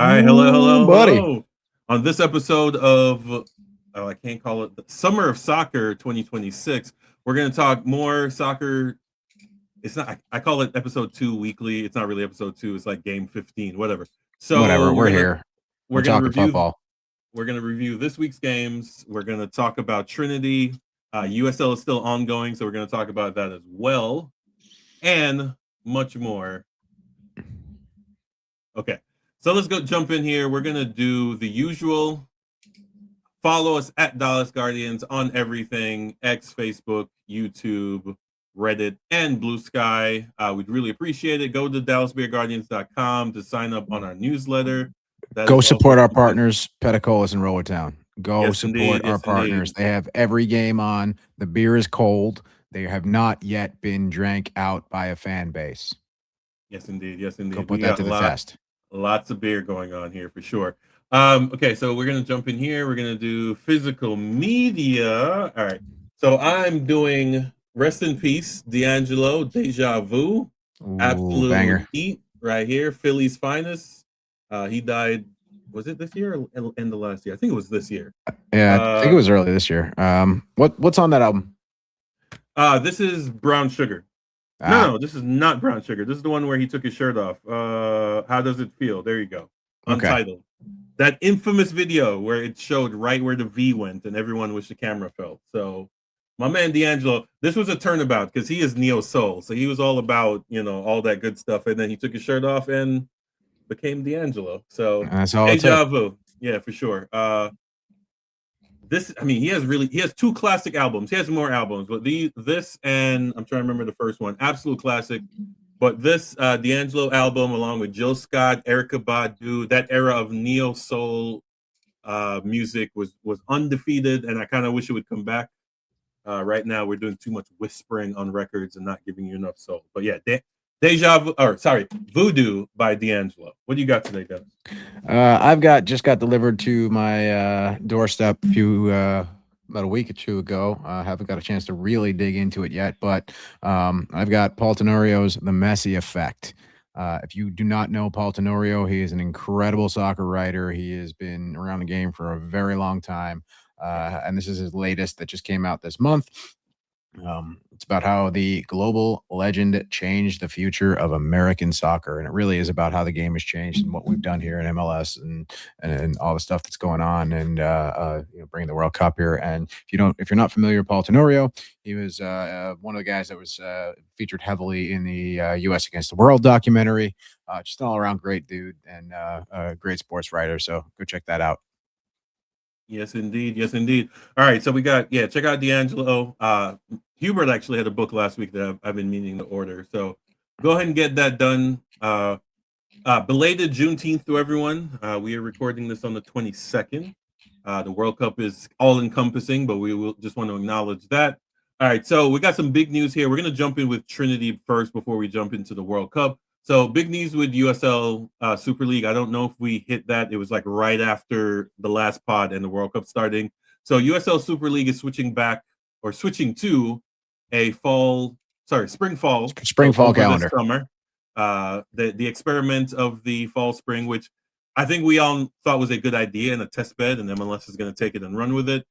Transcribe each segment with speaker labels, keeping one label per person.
Speaker 1: All right, hello,
Speaker 2: Ooh,
Speaker 1: hello,
Speaker 2: buddy.
Speaker 1: hello. On this episode of, I can't call it the Summer of Soccer 2026, we're going to talk more soccer. It's not, I call it episode 2 weekly. It's not really episode 2. It's like game 15, whatever. So
Speaker 2: Whatever. We're here.
Speaker 1: we're
Speaker 2: We're
Speaker 1: gonna
Speaker 2: talking
Speaker 1: review
Speaker 2: football.
Speaker 1: we're gonna review this week's games. We're gonna talk about Trinity. USL is still ongoing, so we're gonna talk about that as well, and much more. Okay, so let's go jump in here. We're gonna do the usual. Follow us at Dallas Guardians on everything: X, Facebook, YouTube, Reddit, and Blue Sky. We'd really appreciate it. Go to DallasBearGuardians.com to sign up on our newsletter. That
Speaker 2: Go
Speaker 1: is also
Speaker 2: support our
Speaker 1: something.
Speaker 2: partners, Petacolas and Roller Town. Go
Speaker 1: Yes,
Speaker 2: support
Speaker 1: indeed.
Speaker 2: our
Speaker 1: Yes, indeed.
Speaker 2: partners. They have every game on. The beer is cold. They have not yet been drank out by a fan base.
Speaker 1: Yes, indeed. Yes,
Speaker 2: Go
Speaker 1: indeed.
Speaker 2: put
Speaker 1: We
Speaker 2: that
Speaker 1: got
Speaker 2: to the test.
Speaker 1: lots of beer going on here for sure. Okay, so we're gonna jump in here. We're gonna do physical media. All right. So I'm doing Rest in Peace, D'Angelo, Deja Vu,
Speaker 2: Ooh,
Speaker 1: Absolute
Speaker 2: banger.
Speaker 1: Heat, right here, Philly's finest. He died. Was it this year or end of last year? I think it was this year.
Speaker 2: Yeah, I think it was early this year. What's on that album?
Speaker 1: This is Brown Sugar.
Speaker 2: Ah,
Speaker 1: No, this is not Brown Sugar. This is the one where he took his shirt off. How does it feel? There you go.
Speaker 2: okay.
Speaker 1: Untitled. That infamous video where it showed right where the V went and everyone wished the camera fell. So my man D'Angelo, this was a turnabout because he is neo soul. So he was all about, all that good stuff. And then he took his shirt off and became D'Angelo. So
Speaker 2: That's all it took.
Speaker 1: deja vu. Yeah, for sure. He has two classic albums. He has more albums, but this and I'm trying to remember the first one, absolute classic. But this D'Angelo album, along with Jill Scott, Erykah Badu, that era of neo soul music was undefeated, and I kind of wish it would come back. Right now, we're doing too much whispering on records and not giving you enough soul. But yeah, Voodoo by D'Angelo. What do you got today, Dennis?
Speaker 2: I've just got delivered to my doorstep about a week or two ago. I haven't got a chance to really dig into it yet, but I've got Paul Tenorio's The Messi Effect. If you do not know Paul Tenorio, he is an incredible soccer writer. He has been around the game for a very long time, and this is his latest that just came out this month. It's about how the global legend changed the future of American soccer, and it really is about how the game has changed and what we've done here in MLS and all the stuff that's going on, and bringing the World Cup here. And if you're not familiar with Paul Tenorio, he was one of the guys that was featured heavily in the U.S. Against the World documentary. Just an all around great dude and a great sports writer. So go check that out.
Speaker 1: Yes, indeed. Yes, indeed. All right, so we got check out D'Angelo. Hubert actually had a book last week that I've been meaning to order, so go ahead and get that done. Belated Juneteenth to everyone. We are recording this on the 22nd. The World Cup is all encompassing, but we will just want to acknowledge that. All right, so we got some big news here. We're going to jump in with Trinity first before we jump into the World Cup. So big news with USL Super League. I don't know if we hit that. It was like right after the last pod and the World Cup starting. So USL Super League is switching to a spring fall
Speaker 2: Calendar.
Speaker 1: this summer. The experiment of the fall spring, which I think we all thought was a good idea and a test bed, and MLS is going to take it and run with it.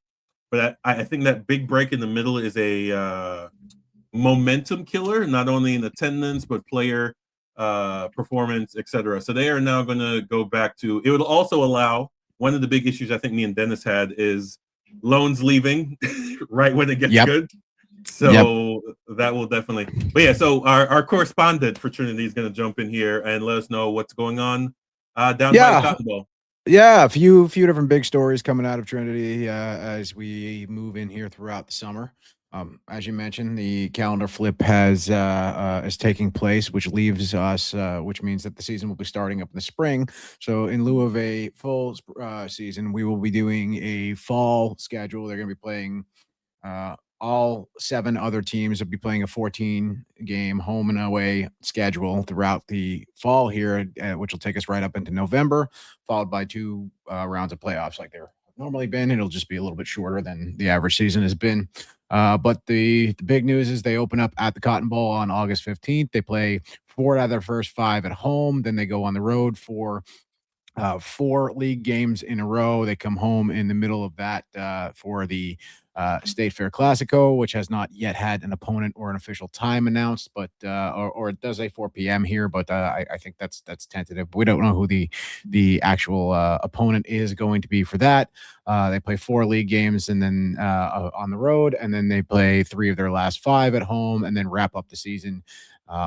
Speaker 1: But I think that big break in the middle is a momentum killer, not only in attendance but player performance, etc. So they are now going to go back to. It would also allow, one of the big issues I think me and Dennis had is loans leaving right when it gets good. So that will definitely. But yeah, so our correspondent for Trinity is going to jump in here and let us know what's going on down by the Cotton Bowl.
Speaker 2: Yeah, a few different big stories coming out of Trinity as we move in here throughout the summer. As you mentioned, the calendar flip is taking place, which leaves us, which means that the season will be starting up in the spring. So, in lieu of a full season, we will be doing a fall schedule. They're going to be playing. All 7 other teams will be playing a 14-game home and away schedule throughout the fall here, which will take us right up into November, followed by 2 rounds of playoffs like they're normally been. It'll just be a little bit shorter than the average season has been. But the big news is they open up at the Cotton Bowl on August 15th. They play 4 out of their first 5 at home. Then they go on the road for 4 league games in a row. They come home in the middle of that for the State Fair Classico, which has not yet had an opponent or an official time announced, but or it does say 4 p.m. here, but I think that's tentative. We don't know who the actual opponent is going to be for that. They play 4 league games and then on the road, and then they play 3 of their last 5 at home, and then wrap up the season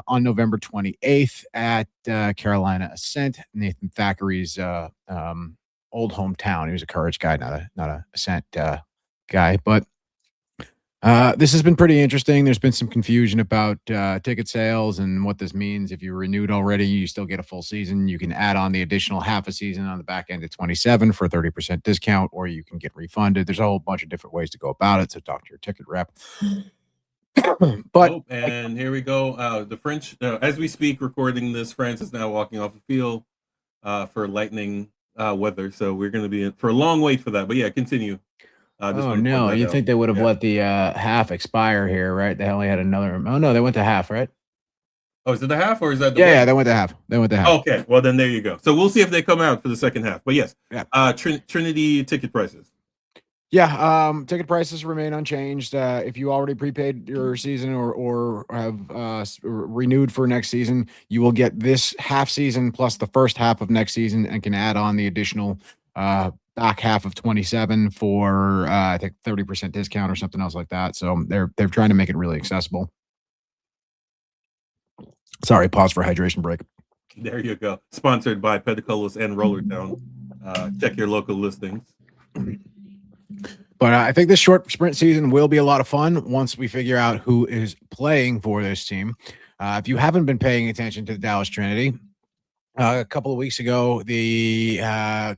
Speaker 2: on November 28th at Carolina Ascent, Nathan Thackeray's old hometown. He was a Courage guy, not a Ascent guy. But this has been pretty interesting. There's been some confusion about ticket sales and what this means. If you renewed already, you still get a full season. You can add on the additional half a season on the back end of 27 for a 30% discount, or you can get refunded. There's a whole bunch of different ways to go about it. So talk to your ticket rep. But
Speaker 1: and here we go. The French, as we speak, recording this, France is now walking off the field for lightning weather. So we're going to be in for a long wait for that. But yeah, continue.
Speaker 2: Oh no, you think they would have let the half expire here, right? They only had another. Oh no, they went to half, right?
Speaker 1: Oh, is it the half or is that the
Speaker 2: yeah, they went to half. They went to half.
Speaker 1: Okay, well then there you go. So we'll see if they come out for the second half. But yes,
Speaker 2: yeah.
Speaker 1: Trinity ticket prices.
Speaker 2: Yeah, ticket prices remain unchanged. If you already prepaid your season or have renewed for next season, you will get this half season plus the first half of next season and can add on the additional back half of 27 for I think 30% discount or something else like that. So they're trying to make it really accessible. Sorry, pause for hydration break.
Speaker 1: There you go. Sponsored by Pedicolos and Rollertown. Check your local listings.
Speaker 2: But I think this short sprint season will be a lot of fun once we figure out who is playing for this team. If you haven't been paying attention to the Dallas Trinity, a couple of weeks ago, the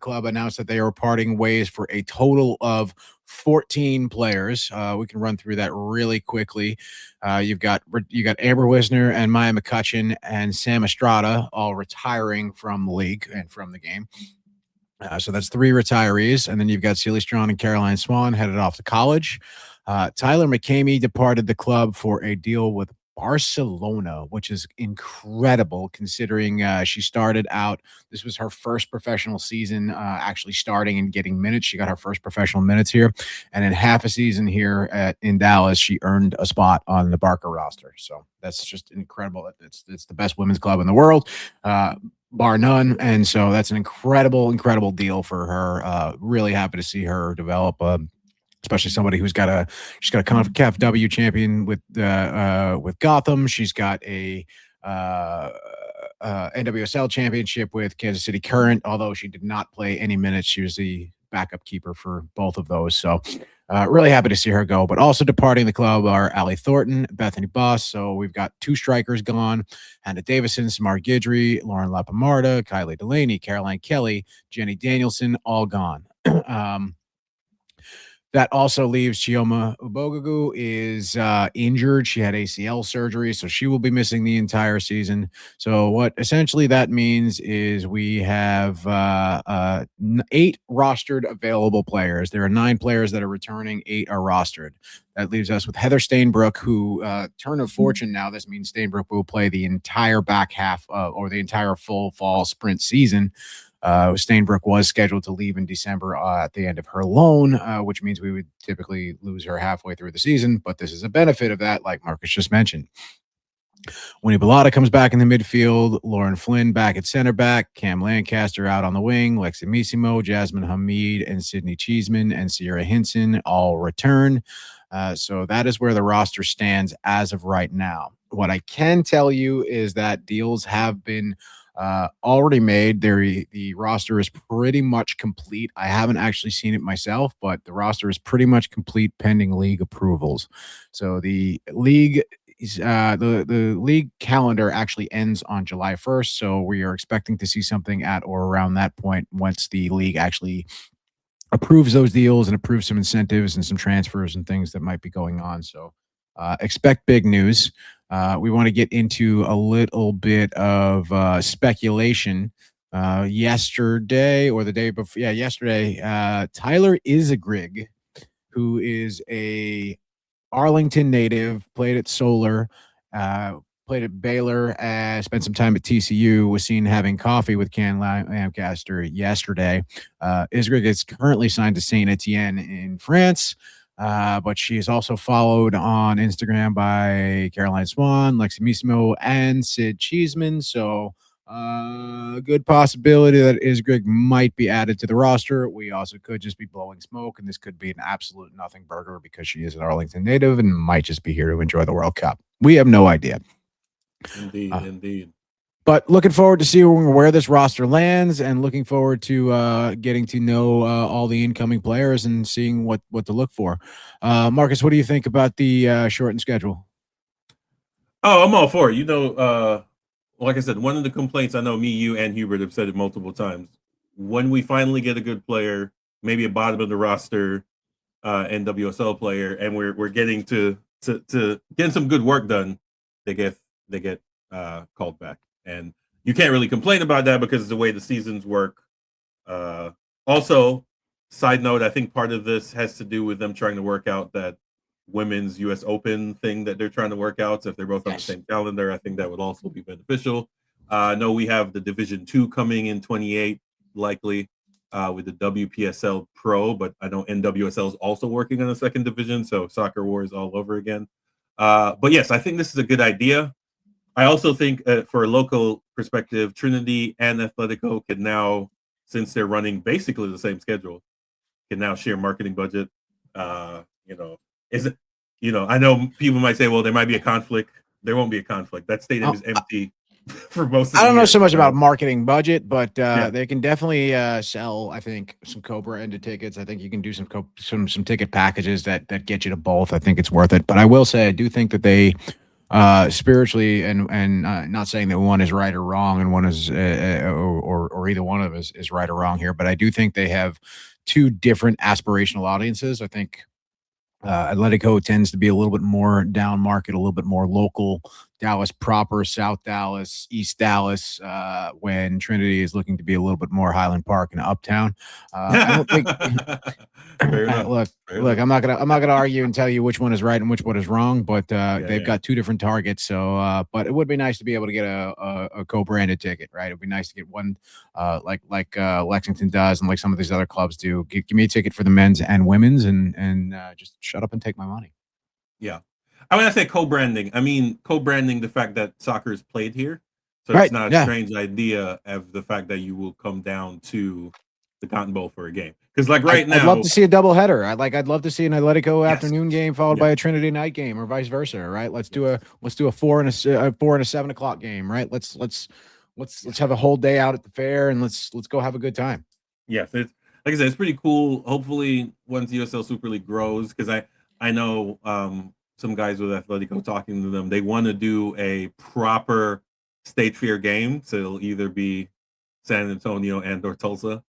Speaker 2: club announced that they are parting ways for a total of 14 players. We can run through that really quickly. You got Amber Wisner and Maya McCutcheon and Sam Estrada all retiring from the league and from the game. So that's 3 retirees. And then you've got Celie Strong and Caroline Swan headed off to college. Tyler McCamey departed the club for a deal with Barcelona, which is incredible considering she started out. This was her first professional season, actually starting and getting minutes. She got her first professional minutes here. And in half a season here in Dallas, she earned a spot on the Barca roster. So that's just incredible. It's the best women's club in the world. Bar none. And so that's an incredible deal for her. Really happy to see her develop, especially somebody who's she's got a CONCACAF W champion with Gotham. She's got a NWSL championship with Kansas City Current, although she did not play any minutes. She was the backup keeper for both of those. So really happy to see her go. But also departing the club are Allie Thornton, Bethany Boss. So we've got 2 strikers gone: Hannah Davison, Samar Guidry, Lauren Lapamarda, Kylie Delaney, Caroline Kelly, Jenny Danielson, all gone. That also leaves Chioma Ubogagu is injured. She had ACL surgery, so she will be missing the entire season. So what essentially that means is we have 8 rostered available players. There are 9 players that are returning, 8 are rostered. That leaves us with Heather Stainbrook, who turn of fortune now. This means Stainbrook will play the entire back half or the entire full fall sprint season. Stainbrook was scheduled to leave in December at the end of her loan, which means we would typically lose her halfway through the season. But this is a benefit of that, like Marcus just mentioned. Winnie Bellata comes back in the midfield. Lauren Flynn back at center back. Cam Lancaster out on the wing. Lexi Misimo, Jasmine Hamid, and Sydney Cheeseman and Sierra Hinson all return. So that is where the roster stands as of right now. What I can tell you is that deals have been already made. The roster is pretty much complete. I haven't actually seen it myself, but the roster is pretty much complete pending league approvals. So the league the league calendar actually ends on July 1st. So we are expecting to see something at or around that point once the league actually approves those deals and approves some incentives and some transfers and things that might be going on. So expect big news. We want to get into a little bit of speculation. Yesterday or the day before, yesterday, Tyler Isagrig, who is a Arlington native, played at Solar, played at Baylor, spent some time at TCU, was seen having coffee with Ken Lancaster yesterday. Isgrig is currently signed to Saint Etienne in France, but she is also followed on Instagram by Caroline Swan, Lexi Misimo, and Sid Cheeseman. So a good possibility that Isgrig might be added to the roster. We also could just be blowing smoke, and this could be an absolute nothing burger because she is an Arlington native and might just be here to enjoy the World Cup. We have no idea.
Speaker 1: Indeed.
Speaker 2: But looking forward to seeing where this roster lands, and looking forward to getting to know all the incoming players and seeing what to look for. Marcus, what do you think about the shortened schedule?
Speaker 1: Oh, I'm all for it. Like I said, one of the complaints, I know me, you, and Hubert have said it multiple times. When we finally get a good player, maybe a bottom of the roster NWSL player, and we're getting to getting some good work done, they get called back, and you can't really complain about that because of the way the seasons work. Also, side note, I think part of this has to do with them trying to work out that women's US Open thing that they're trying to work out. So if they're both on the same calendar, I think that would also be beneficial. I know we have the Division 2 coming in 28, likely with the WPSL Pro, but I know NWSL is also working on a second division, so soccer wars all over again. But yes, I think this is a good idea. I also think for a local perspective, Trinity and Atletico can now, since they're running basically the same schedule, can now share marketing budget. I know people might say, well, there might be a conflict. There won't be a conflict. That stadium is empty for most of the
Speaker 2: I don't know
Speaker 1: year,
Speaker 2: so much about marketing budget, but
Speaker 1: Yeah.
Speaker 2: they can definitely sell, I think, some co-branded tickets. I think you can do some ticket packages that get you to both. I think it's worth it. But I will say I do think that they spiritually and not saying that one is right or wrong and one is or either one of us is right or wrong here, but I do think they have two different aspirational audiences. I think Atletico tends to be a little bit more down market, a little bit more local, Dallas proper, South Dallas, East Dallas, when Trinity is looking to be a little bit more Highland Park and uptown. I don't think look, I'm not gonna argue and tell you which one is right and which one is wrong, but they've got two different targets. So but it would be nice to be able to get a co-branded ticket, right? It'd be nice to get one like Lexington does and like some of these other clubs do. Give me a ticket for the men's and women's and just shut up and take my money.
Speaker 1: Yeah. When I say co-branding, I mean co-branding the fact that soccer is played here. So
Speaker 2: Right,
Speaker 1: it's not a
Speaker 2: yeah.
Speaker 1: strange idea of the fact that you will come down to the Cotton Bowl for a game. Because like right now,
Speaker 2: I'd love to see a double header. I'd love to see an Atletico
Speaker 1: Yes.
Speaker 2: afternoon game followed by a Trinity night game, or vice versa. Right? Let's do a 4 and a 7 o'clock game. Right? Let's have a whole day out at the fair and let's go have a good time.
Speaker 1: Yes, it's like I said, it's pretty cool. Hopefully, once USL Super League grows, because I know some guys with Atletico, talking to them, they want to do a proper State Fair game. So it'll either be San Antonio and or Tulsa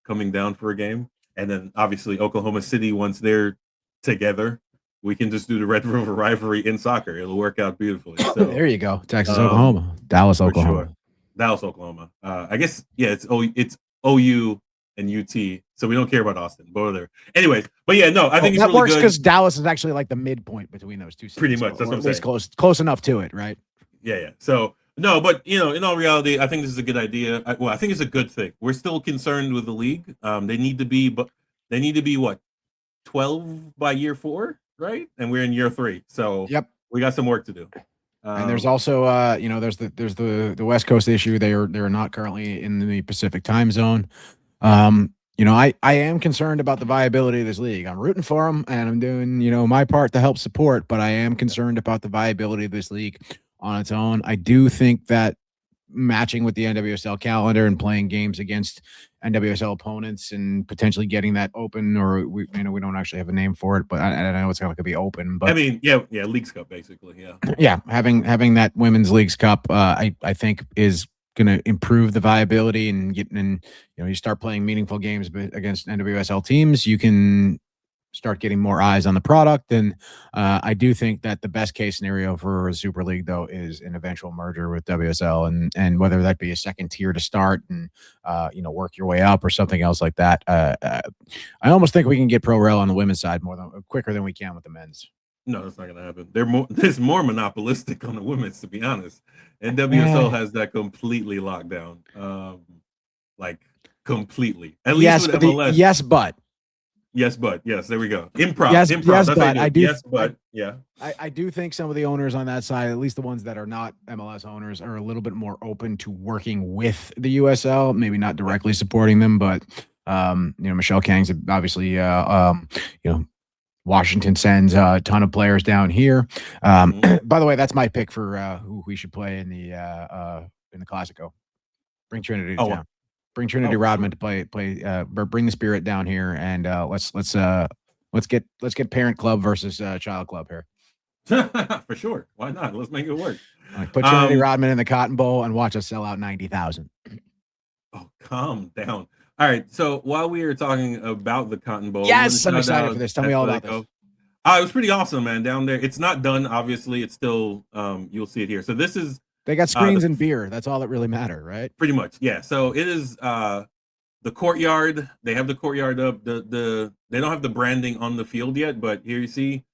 Speaker 1: coming down for a game, and then obviously Oklahoma City, once they're together, we can just do the Red River rivalry in soccer. It'll work out beautifully. So
Speaker 2: there you go. Texas, Oklahoma, Dallas, Oklahoma.
Speaker 1: Sure. Dallas, Oklahoma. I guess it's OU and UT, so we don't care about Austin, but whatever. Anyways, but yeah, no, I think it's
Speaker 2: that
Speaker 1: really
Speaker 2: works
Speaker 1: good
Speaker 2: because Dallas is actually like the midpoint between those two cities.
Speaker 1: Pretty much, that's what I'm saying.
Speaker 2: Close enough to it, right?
Speaker 1: Yeah. So no, but in all reality, I think this is a good idea. I think it's a good thing. We're still concerned with the league. They need to be what, 12 by year 4, right? And we're in year 3, so
Speaker 2: yep,
Speaker 1: we got some work to do.
Speaker 2: And there's also there's the West Coast issue. They are not currently in the Pacific time zone. I am concerned about the viability of this league. I'm rooting for them and I'm doing, my part to help support, but I am concerned about the viability of this league on its own. I do think that matching with the NWSL calendar and playing games against NWSL opponents and potentially getting that open, or we don't actually have a name for it, but I know it's going to be open, but
Speaker 1: I mean, yeah, Leagues Cup basically.
Speaker 2: Yeah. Having that Women's Leagues Cup, I think is going to improve the viability and you start playing meaningful games against NWSL teams, you can start getting more eyes on the product. And I do think that the best case scenario for a Super League, though, is an eventual merger with WSL, and whether that be a second tier to start and work your way up or something else like that. I almost think we can get Pro Rel on the women's side quicker than we can with the men's.
Speaker 1: No, that's not gonna happen. There's more monopolistic on the women's, to be honest. And WSL has that completely locked down. Like completely. At least
Speaker 2: Yes,
Speaker 1: with
Speaker 2: but
Speaker 1: MLS.
Speaker 2: yes, but
Speaker 1: Yes, there we go. Improv.
Speaker 2: yes,
Speaker 1: Improv.
Speaker 2: yes,
Speaker 1: That's
Speaker 2: but
Speaker 1: how you do it. Yes, but yeah.
Speaker 2: I do think some of the owners on that side, at least the ones that are not MLS owners, are a little bit more open to working with the USL. Maybe not directly supporting them, but Michelle Kang's obviously Washington sends a ton of players down here. By the way, that's my pick for who we should play in the Classico. Bring Trinity to town. Bring Trinity Rodman to play. Bring the Spirit down here, and let's get Parent Club versus Child Club here.
Speaker 1: For sure. Why not? Let's make it work.
Speaker 2: Put Trinity Rodman in the Cotton Bowl and watch us sell out 90,000.
Speaker 1: Oh, calm down. All right. So while we are talking about the Cotton Bowl,
Speaker 2: yes, I'm excited for this. Tell me all about this.
Speaker 1: It was pretty awesome, man. Down there, it's not done. Obviously, it's still. You'll see it here. So this is.
Speaker 2: They got screens and beer. That's all that really matter, right?
Speaker 1: Pretty much, yeah. So it is the courtyard. They have the courtyard up. They don't have the branding on the field yet, but here you see.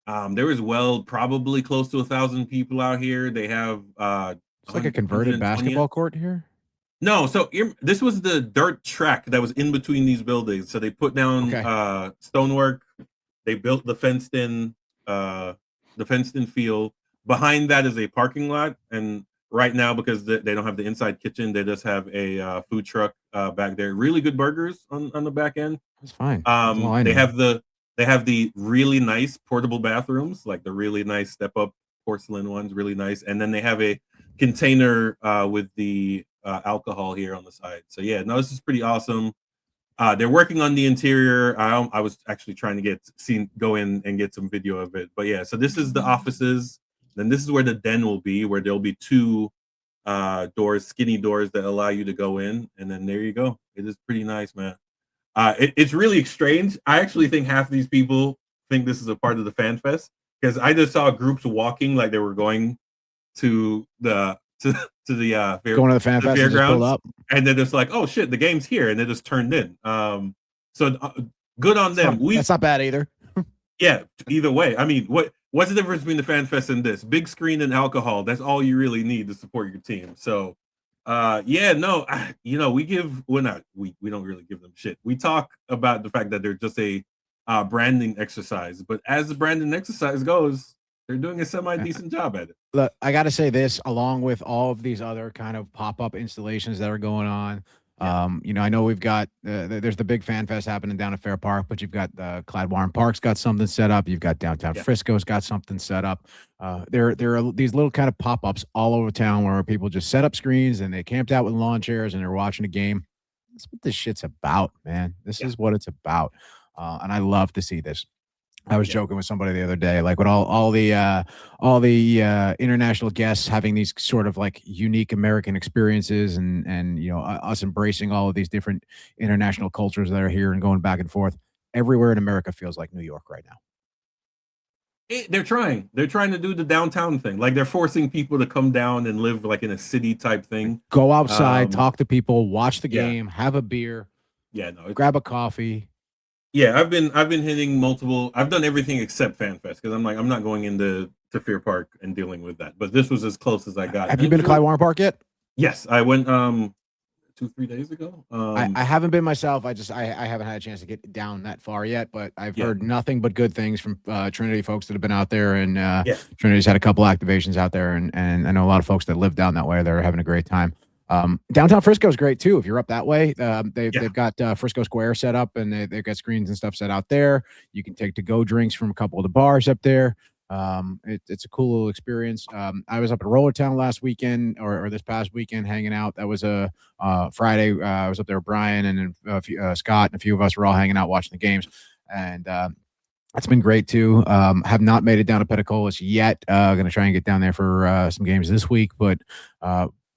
Speaker 1: There is probably close to 1,000 people out here. They have
Speaker 2: it's like a converted basketball court here.
Speaker 1: No, so this was the dirt track that was in between these buildings. So they put down stonework. They built the fenced-in field. Behind that is a parking lot, and right now, because they don't have the inside kitchen, they just have a food truck back there. Really good burgers on the back end.
Speaker 2: That's fine.
Speaker 1: They have the really nice portable bathrooms, like the really nice step-up porcelain ones, really nice. And then they have a container with the alcohol here on the side. So yeah, no, this is pretty awesome. They're working on the interior. I was actually trying to go in and get some video of it. But yeah, so this is the offices. Then this is where the den will be, where there'll be two doors, skinny doors that allow you to go in. And then there you go. It is pretty nice, man. It's really strange. I actually think half of these people think this is a part of the Fan Fest, because I just saw groups walking like they were going to the going to the
Speaker 2: Fan Fest fairgrounds,
Speaker 1: and they're just like, oh shit, the game's here, and they just turned in. So good on them.
Speaker 2: That's not bad either.
Speaker 1: Yeah, either way. I mean, what's the difference between the Fan Fest and this? Big screen and alcohol. That's all you really need to support your team. So we don't really give them shit. We talk about the fact that they're just a branding exercise, but as the branding exercise goes, they're doing a semi-decent job at it.
Speaker 2: Look, I got to say this, along with all of these other kind of pop-up installations that are going on. I know we've got there's the big Fan Fest happening down at Fair Park, but you've got Clyde Warren Park's got something set up. You've got downtown Frisco's got something set up. There are these little kind of pop-ups all over town where people just set up screens and they camped out with lawn chairs and they're watching a game. That's what this shit's about, man. This is what it's about, and I love to see this. I was joking with somebody the other day, like with all the international guests having these sort of like unique American experiences, and us embracing all of these different international cultures that are here and going back and forth. Everywhere in America feels like New York right now.
Speaker 1: They're trying to do the downtown thing. Like they're forcing people to come down and live like in a city type thing.
Speaker 2: Go outside, talk to people, watch the game, have a beer.
Speaker 1: Yeah, no,
Speaker 2: grab a coffee.
Speaker 1: Yeah, I've been hitting multiple. I've done everything except Fan Fest, because I'm not going into Fair Park and dealing with that. But this was as close as I got.
Speaker 2: Have you been to Clyde Warren Park yet?
Speaker 1: Yes, I went 2-3 days ago.
Speaker 2: I haven't been myself. I haven't had a chance to get down that far yet, but I've heard nothing but good things from Trinity folks that have been out there, and Trinity's had a couple activations out there, and I know a lot of folks that live down that way. They're having a great time. Downtown Frisco is great too. If you're up that way, they've got Frisco Square set up, and they've got screens and stuff set out there. You can take to-go drinks from a couple of the bars up there. It's a cool little experience. I was up at Roller Town last weekend or this past weekend hanging out. That was a Friday. I was up there with Brian and Scott, and a few of us were all hanging out watching the games, and that's been great too. Have not made it down to Petacolis yet. Going to try and get down there for some games this week, but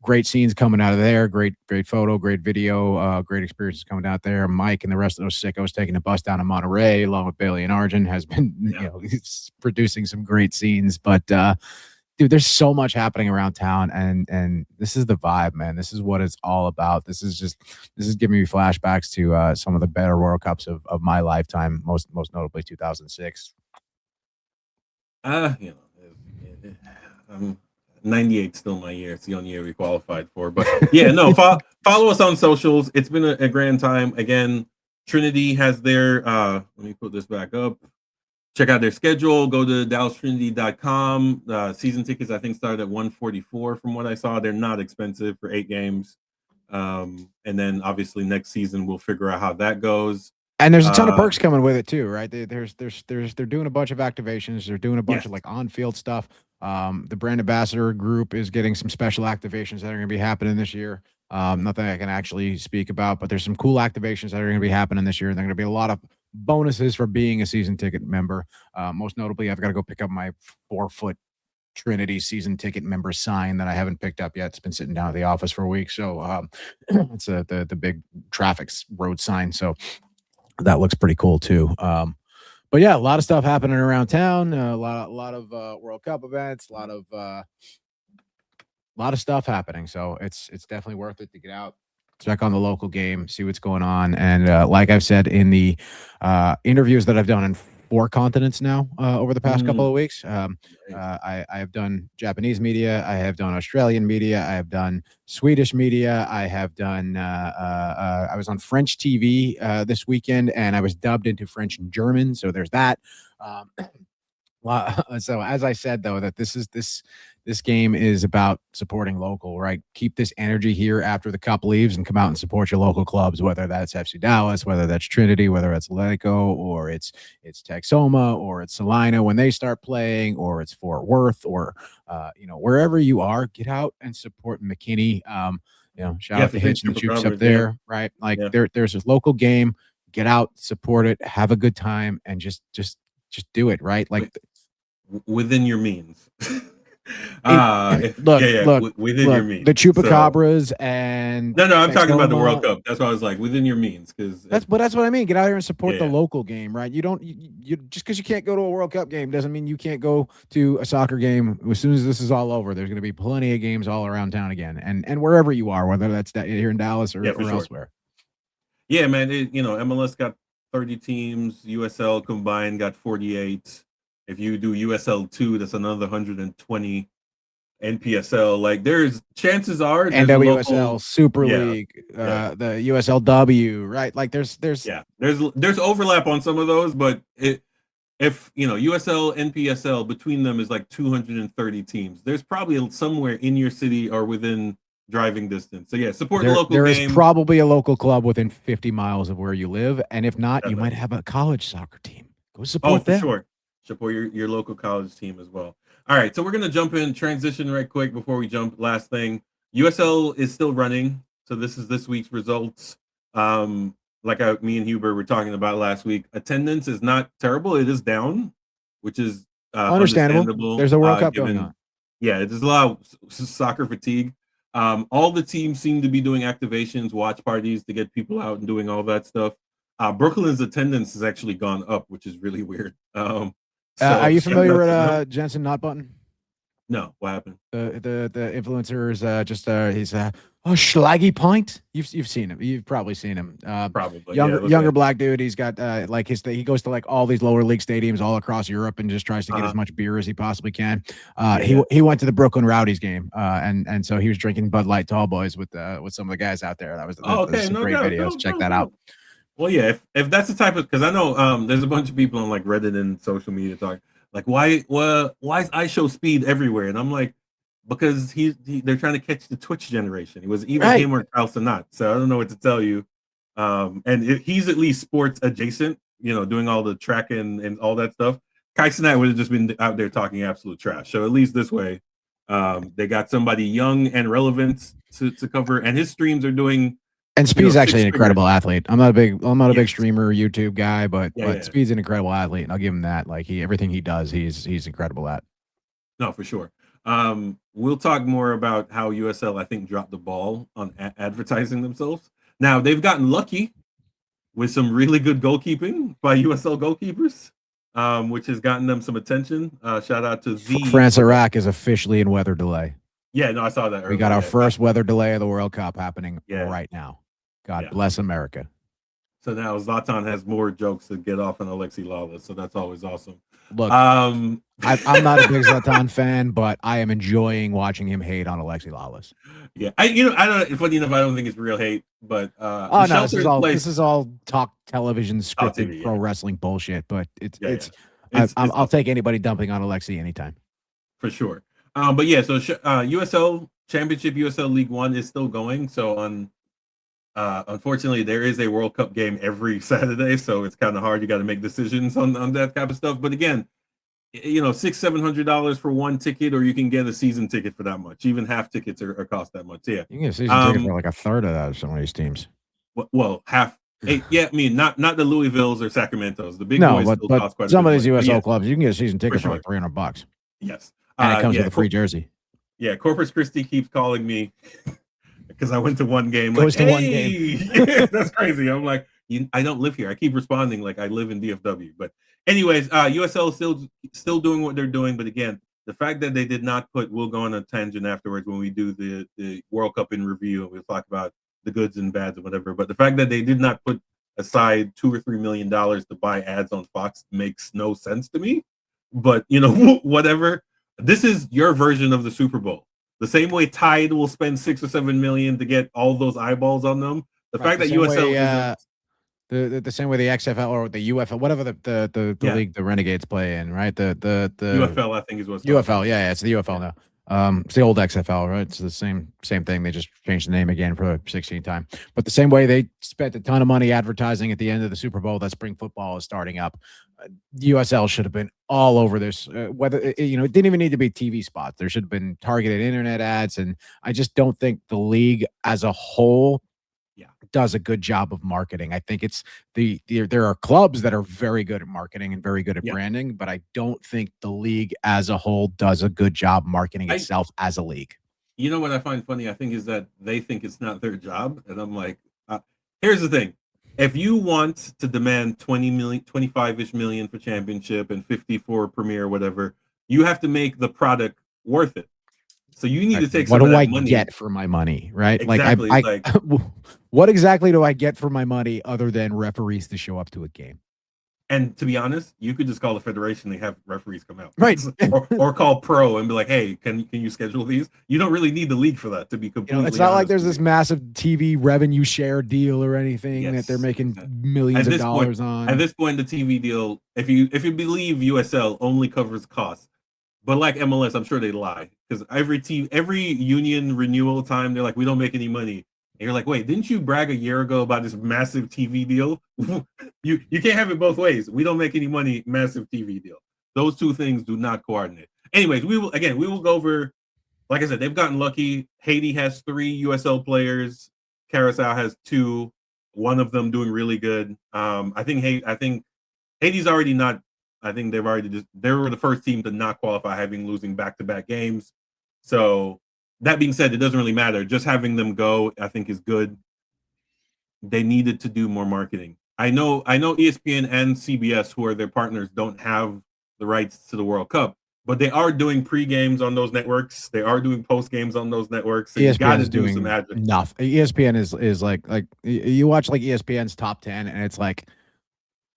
Speaker 2: great scenes coming out of there. Great photo, great video, great experiences coming out there. Mike and the rest of those sickos taking a bus down to Monterey along with Bailey and Arjun has been, he's producing some great scenes. But dude, there's so much happening around town, and this is the vibe, man. This is what it's all about. This is giving me flashbacks to some of the better World Cups of my lifetime, most notably 2006.
Speaker 1: You know, I'm 98 still my year. It's the only year we qualified for. But yeah, no, follow us on socials. It's been a grand time. Again, Trinity has their let me put this back up. Check out their schedule. Go to dallastrinity.com. Season tickets, I think, start at $144 from what I saw. They're not expensive for 8 games. And then obviously next season we'll figure out how that goes.
Speaker 2: And there's a ton of perks coming with it too, right? They're doing a bunch of activations. They're doing a bunch of like on-field stuff. The brand ambassador group is getting some special activations that are going to be happening this year. Nothing I can actually speak about, but there's some cool activations that are going to be happening this year. And there are going to be a lot of bonuses for being a season ticket member. Most notably, I've got to go pick up my 4-foot Trinity season ticket member sign that I haven't picked up yet. It's been sitting down at the office for a week. So it's the big traffic road sign. So that looks pretty cool too. But yeah, a lot of stuff happening around town. A lot of World Cup events. A lot of stuff happening. So it's definitely worth it to get out, check on the local game, see what's going on. And like I've said in the interviews that I've done in 4 continents now over the past couple of weeks, I have done Japanese media, I have done Australian media, I have done Swedish media, I have done I was on French TV this weekend, and I was dubbed into French and German, so there's that. So as I said though, that this game is about supporting local, right? Keep this energy here after the cup leaves and come out and support your local clubs, whether that's FC Dallas, whether that's Trinity, whether it's Atletico, or it's Texoma, or it's Salina when they start playing, or it's Fort Worth, or wherever you are, get out and support McKinney. Shout out to Hitch and the Jukes up there, right? Like there's a local game. Get out, support it, have a good time, and just do it, right? Like
Speaker 1: within your means.
Speaker 2: Look,
Speaker 1: within your means.
Speaker 2: The Chupacabras and
Speaker 1: no, I'm talking about the World Cup. That's why I was like within your means, because
Speaker 2: that's what I mean. Get out here and support the local game, right? You don't you just because you can't go to a World Cup game doesn't mean you can't go to a soccer game. As soon as this is all over, there's going to be plenty of games all around town again, and wherever you are, whether that's here in Dallas or elsewhere.
Speaker 1: Yeah, man. MLS got 30 teams. USL combined got 48. If you do USL 2, that's another 120. NPSL, like there's chances are
Speaker 2: NWSL, Super League, the USLW, right? Like there's
Speaker 1: overlap on some of those, but if USL, NPSL between them is like 230 teams. There's probably somewhere in your city or within driving distance. So yeah, support the local game.
Speaker 2: There is probably a local club within 50 miles of where you live, and if not, you might have a college soccer team. Go support them.
Speaker 1: Sure. Support your local college team as well. All right, so we're going to jump in, transition right quick before we jump. Last thing, USL is still running. So this is this week's results. Like me and Huber were talking about last week, attendance is not terrible. It is down, which is understandable.
Speaker 2: There's a World Cup going on.
Speaker 1: Yeah, there's a lot of soccer fatigue. All the teams seem to be doing activations, watch parties to get people out and doing all that stuff. Brooklyn's attendance has actually gone up, which is really weird.
Speaker 2: Are you familiar with Jensen Notbutton?
Speaker 1: No, what happened?
Speaker 2: The influencer is he's Schlaggy Pint. You've seen him. You've probably seen him.
Speaker 1: Probably
Speaker 2: younger black dude. He's got he goes to like all these lower league stadiums all across Europe and just tries to get as much beer as he possibly can. He went to the Brooklyn Rowdies game, and so he was drinking Bud Light Tall Boys with some of the guys out there. That was some great videos. Check that out.
Speaker 1: Well, yeah, if that's the type of, because I know there's a bunch of people on like Reddit and social media talking like why is IShow Speed everywhere, and I'm like, because they're trying to catch the Twitch generation. It was either him or Kyle Sanat, so I don't know what to tell you. And he's at least sports adjacent, doing all the tracking and all that stuff. Kai Sanat would have just been out there talking absolute trash. So at least this way, they got somebody young and relevant to cover, and his streams are doing.
Speaker 2: And Speed's actually an incredible athlete. I'm not a big streamer YouTube guy, but Speed's an incredible athlete, and I'll give him that. Like everything he does, he's incredible at.
Speaker 1: No, for sure. We'll talk more about how USL, I think, dropped the ball on advertising themselves. Now they've gotten lucky with some really good goalkeeping by USL goalkeepers, which has gotten them some attention. Shout out to
Speaker 2: France Iraq is officially in weather delay.
Speaker 1: Yeah, no, I saw that earlier.
Speaker 2: We got our first weather delay of the World Cup happening right now. God bless America.
Speaker 1: So now Zlatan has more jokes to get off on Alexi Lawless. So that's always awesome.
Speaker 2: Look,
Speaker 1: Um,
Speaker 2: I'm not a big Zlatan fan, but I am enjoying watching him hate on Alexi Lawless.
Speaker 1: yeah, I don't. Funny enough, I don't think it's real hate, but
Speaker 2: Oh
Speaker 1: the
Speaker 2: no, this
Speaker 1: shelter-in-place
Speaker 2: is all talk television
Speaker 1: Oh,
Speaker 2: scripted
Speaker 1: TV,
Speaker 2: pro
Speaker 1: yeah.
Speaker 2: wrestling bullshit. But
Speaker 1: Yeah,
Speaker 2: it's
Speaker 1: it's
Speaker 2: I'll
Speaker 1: awesome.
Speaker 2: take anybody dumping on Alexi anytime.
Speaker 1: For sure. But yeah, so USL Championship, USL League One is still going. So unfortunately, there is a World Cup game every Saturday, so it's kind of hard. You got to make decisions on that type of stuff. But again, $600-700 for one ticket, or you can get a season ticket for that much. Even half tickets are cost that much. Yeah.
Speaker 2: You can get a season ticket for like a third of that of some of these teams.
Speaker 1: Well, half. Yeah, I mean, not the Louisvilles or Sacramento's. The big
Speaker 2: No,
Speaker 1: boys still
Speaker 2: but
Speaker 1: cost quite
Speaker 2: some
Speaker 1: a
Speaker 2: of
Speaker 1: bit
Speaker 2: these USL
Speaker 1: yeah,
Speaker 2: clubs, you can get a season ticket for
Speaker 1: sure.
Speaker 2: like $300.
Speaker 1: Yes.
Speaker 2: And it comes
Speaker 1: yeah,
Speaker 2: with a free jersey.
Speaker 1: Yeah, Corpus Christi keeps calling me because I went to one game.
Speaker 2: Goes
Speaker 1: like,
Speaker 2: to one game.
Speaker 1: That's crazy. I'm like, I don't live here. I keep responding like I live in DFW. But anyways, USL is still doing what they're doing. But again, the fact that they did not put, we'll go on a tangent afterwards when we do the World Cup in review, and we'll talk about the goods and bads and whatever. But the fact that they did not put aside $2 or $3 million to buy ads on Fox makes no sense to me. But whatever. This is your version of the Super Bowl. The same way Tide will spend $6 or $7 million to get all those eyeballs on them. The fact that USL
Speaker 2: the same way the XFL or the UFL, whatever the league the Renegades play in, right? The
Speaker 1: UFL, I think is what's
Speaker 2: UFL. Yeah, it's the UFL now. It's the old XFL, right? It's the same thing. They just changed the name again for the 16th time. But the same way they spent a ton of money advertising at the end of the Super Bowl that spring football is starting up. USL should have been all over this. Whether it didn't even need to be TV spots. There should have been targeted internet ads, and I just don't think the league as a whole does a good job of marketing. I think it's there are clubs that are very good at marketing and very good at branding, but I don't think the league as a whole does a good job marketing itself as a league.
Speaker 1: You know what I find funny, I think, is that they think it's not their job. And I'm like, here's the thing. If you want to demand 20 million, 25-ish million for championship and 50 for premier, whatever, you have to make the product worth it. So you need to take some of that money.
Speaker 2: What do I get for my money, right?
Speaker 1: Exactly.
Speaker 2: Like, what exactly do I get for my money other than referees to show up to a game?
Speaker 1: And to be honest, you could just call the federation and have referees come out,
Speaker 2: right?
Speaker 1: or call pro and be like, "Hey, can you schedule these?" You don't really need the league for that to be completely.
Speaker 2: It's not like there's this massive TV revenue share deal or anything that they're making millions of dollars on.
Speaker 1: At this point, the TV deal, if you believe USL only covers costs, but like MLS, I'm sure they lie because every union renewal time they're like, "We don't make any money." And you're like, wait, didn't you brag a year ago about this massive TV deal? you can't have it both ways. We don't make any money, massive TV deal. Those two things do not coordinate. Anyways, we will go over, like I said, they've gotten lucky. Haiti has 3 USL players. Carousel has 2. One of them doing really good. I think Haiti's already not. I think they were the first team to not qualify, having losing back-to-back games. So that being said, it doesn't really matter. Just having them go, I think, is good. They needed to do more marketing. I know ESPN and CBS, who are their partners, don't have the rights to the World Cup, but they are doing pre-games on those networks. They are doing post-games on those networks. So
Speaker 2: ESPN is doing some nothing. ESPN is like you watch like ESPN's top 10, and it's like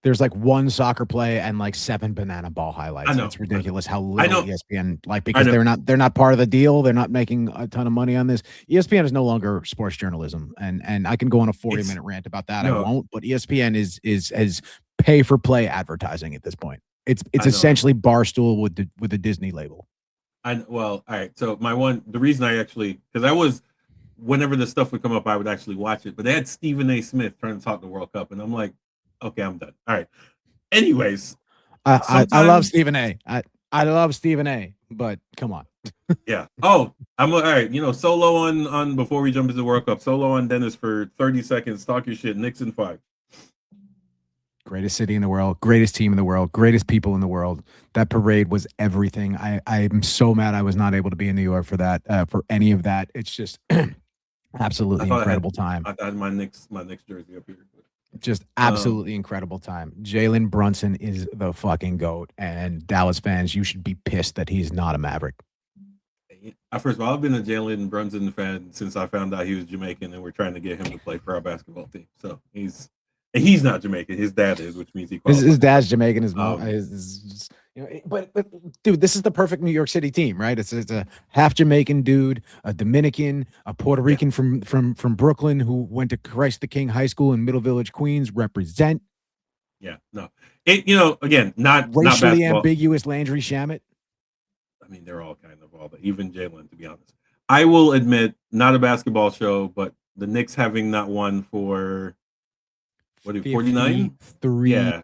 Speaker 2: there's like one soccer play and like 7 banana ball highlights. It's ridiculous how little ESPN because they're not part of the deal. They're not making a ton of money on this. ESPN is no longer sports journalism, and I can go on a 40-minute rant about that. I won't, but ESPN is pay for play advertising at this point. It's essentially Barstool with the Disney label.
Speaker 1: All right. So the reason I actually, because whenever this stuff would come up, I would actually watch it. But they had Stephen A. Smith trying to talk the World Cup, and I'm like, okay, I'm done. All right. Anyways,
Speaker 2: I love Stephen A. I love Stephen A. But come on.
Speaker 1: Yeah. Oh, I'm all right. Solo on before we jump into the World Cup. Solo on Dennis for 30 seconds. Talk your shit. Knicks in 5.
Speaker 2: Greatest city in the world, greatest team in the world, greatest people in the world. That parade was everything. I'm so mad I was not able to be in New York for that, for any of that. It's just absolutely incredible time.
Speaker 1: I had my Knicks jersey up here.
Speaker 2: Just absolutely incredible time. Jalen Brunson is the fucking GOAT, and Dallas fans, you should be pissed that he's not a Maverick.
Speaker 1: First of all, I've been a Jalen Brunson fan since I found out he was Jamaican, and we're trying to get him to play for our basketball team. So he's And he's not Jamaican. His dad is, which means he
Speaker 2: His
Speaker 1: qualifies.
Speaker 2: dad's Jamaican. His mom
Speaker 1: Um,
Speaker 2: is you know, but dude, this is the perfect New York City team, right? It's a half Jamaican dude, a Dominican, a Puerto Rican from Brooklyn who went to Christ the King High School in Middle Village, Queens. Represent
Speaker 1: Yeah, no. It again, not
Speaker 2: racially
Speaker 1: basketball.
Speaker 2: ambiguous Landry Shamet.
Speaker 1: I mean, they're all kind of all that. Even Jalen, to be honest. I will admit, not a basketball show, but the Knicks having not won for 49?
Speaker 2: 3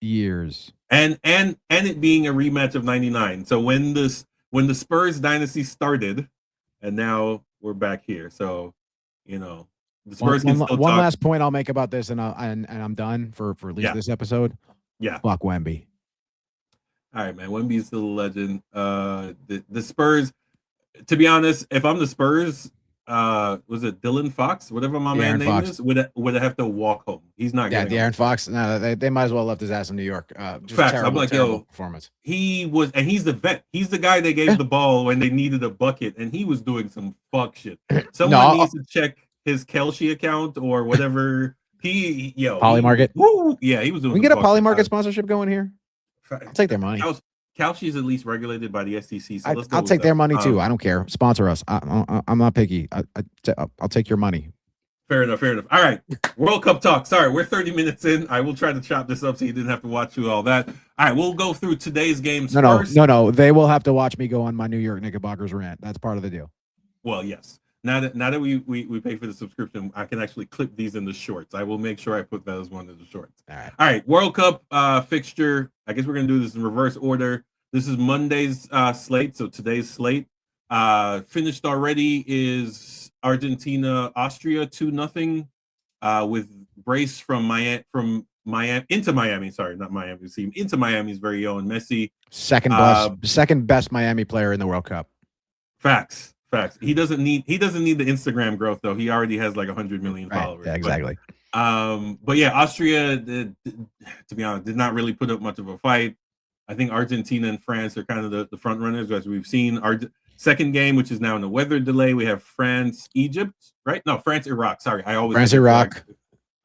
Speaker 2: years.
Speaker 1: And it being a rematch of 99. So when the Spurs dynasty started, and now we're back here. So, the Spurs can still
Speaker 2: one
Speaker 1: talk.
Speaker 2: last point I'll make about this, and I'm done for at least this episode.
Speaker 1: Yeah.
Speaker 2: Fuck Wemby.
Speaker 1: All right, man. Wemby's still a legend. The Spurs, to be honest, if I'm the Spurs, was it Dylan Fox, whatever my man name is, would have to walk home. He's not.
Speaker 2: Yeah, De'Aaron Fox. No, they might as well left his ass in New York. Just
Speaker 1: Facts.
Speaker 2: terrible,
Speaker 1: I'm like,
Speaker 2: terrible performance.
Speaker 1: He was, and he's the vet. He's the guy they gave the ball when they needed a bucket, and he was doing some fuck shit. Someone needs to check his Kelce account or whatever.
Speaker 2: Polymarket.
Speaker 1: He was doing.
Speaker 2: We get a Polymarket sponsorship going here. I'll take their money.
Speaker 1: Kelce is at least regulated by the SEC. So
Speaker 2: I'll take their money too. I don't care. Sponsor us. I'm not picky. I'll take your money.
Speaker 1: Fair enough. All right. World Cup talk. Sorry, we're 30 minutes in. I will try to chop this up so you didn't have to watch through all that. All right, we'll go through today's games first.
Speaker 2: No. They will have to watch me go on my New York Knickerbockers rant. That's part of the deal.
Speaker 1: Well, yes. Now that we pay for the subscription, I can actually clip these in the shorts. I will make sure I put that as one of the shorts. All right. World Cup fixture. I guess we're gonna do this in reverse order. This is Monday's slate. So today's slate finished already is Argentina, Austria 2-0 with brace from Miami into Miami. Sorry, not Miami. Team into Miami's very own Messi.
Speaker 2: Second best Miami player in the World Cup.
Speaker 1: Facts. He doesn't need the Instagram growth though. He already has like 100 million followers.
Speaker 2: Yeah, exactly.
Speaker 1: But yeah, Austria, to be honest, did not really put up much of a fight. I think Argentina and France are kind of the front runners, as we've seen. Our second game, which is now in the weather delay, we have France, Egypt, right? No, France, Iraq. Sorry, I always
Speaker 2: France, Iraq.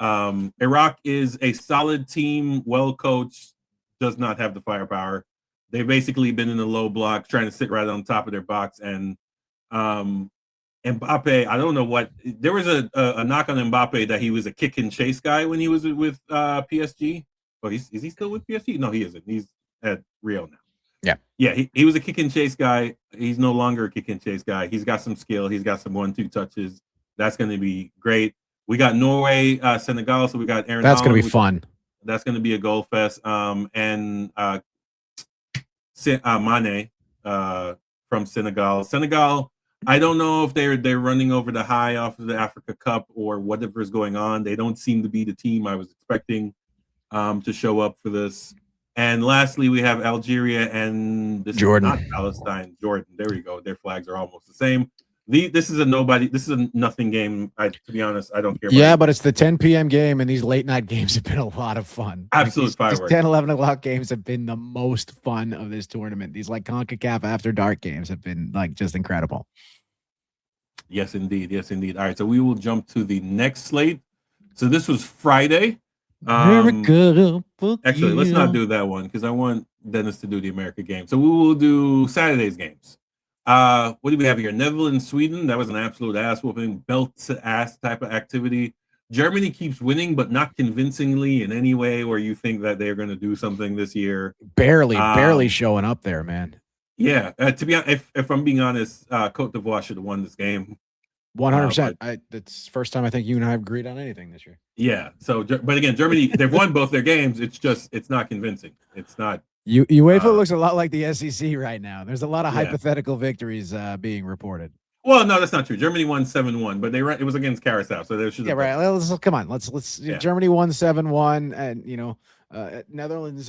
Speaker 1: Iraq is a solid team, well coached, does not have the firepower. They've basically been in the low block, trying to sit right on top of their box. And Mbappe, I don't know what. There was a knock on Mbappe that he was a kick and chase guy when he was with PSG. Oh, is he still with PSG? No, he isn't. He's at Rio now. Yeah. He was a kick and chase guy. He's no longer a kick and chase guy. He's got some skill. He's got some 1-2 touches. That's going to be great. We got Norway, Senegal. So we got Aaron.
Speaker 2: That's going to be fun.
Speaker 1: That's going to be a goal fest. And Mane from Senegal. Senegal. I don't know if they're running over the high off of the Africa Cup or whatever is going on. They don't seem to be the team I was expecting to show up for this. And lastly, we have Algeria and
Speaker 2: Jordan.
Speaker 1: Not Palestine, Jordan. There we go. Their flags are almost the same. This is a nothing game. To be honest, I don't care.
Speaker 2: Yeah, but it's the 10 p.m. game, and these late night games have been a lot of fun.
Speaker 1: Absolute fireworks.
Speaker 2: These 10, 11 o'clock games have been the most fun of this tournament. These like CONCACAF after dark games have been like just incredible.
Speaker 1: Yes, indeed. All right, so we will jump to the next slate. So this was Friday. Actually, let's not do that one because I want Dennis to do the America game. So we will do Saturday's games. What do we have here? Netherlands, Sweden. That was an absolute ass whooping, belt to ass type of activity. Germany keeps winning, but not convincingly in any way where you think that they're going to do something this year.
Speaker 2: Barely showing up there, man.
Speaker 1: Yeah, to be honest, if I'm being honest, Cote d'Ivoire should have won this game.
Speaker 2: 100%. That's the first time I think you and I have agreed on anything this year.
Speaker 1: Yeah. So, but again, Germany, they've won both their games. It's not convincing. It's not.
Speaker 2: UEFA looks a lot like the SEC right now. There's a lot of hypothetical victories being reported.
Speaker 1: Well, no, that's not true. Germany won 7-1, but it was against Carousel, so they should.
Speaker 2: Yeah, right. Come on. Let's. Yeah. Germany won 7-1, and Netherlands.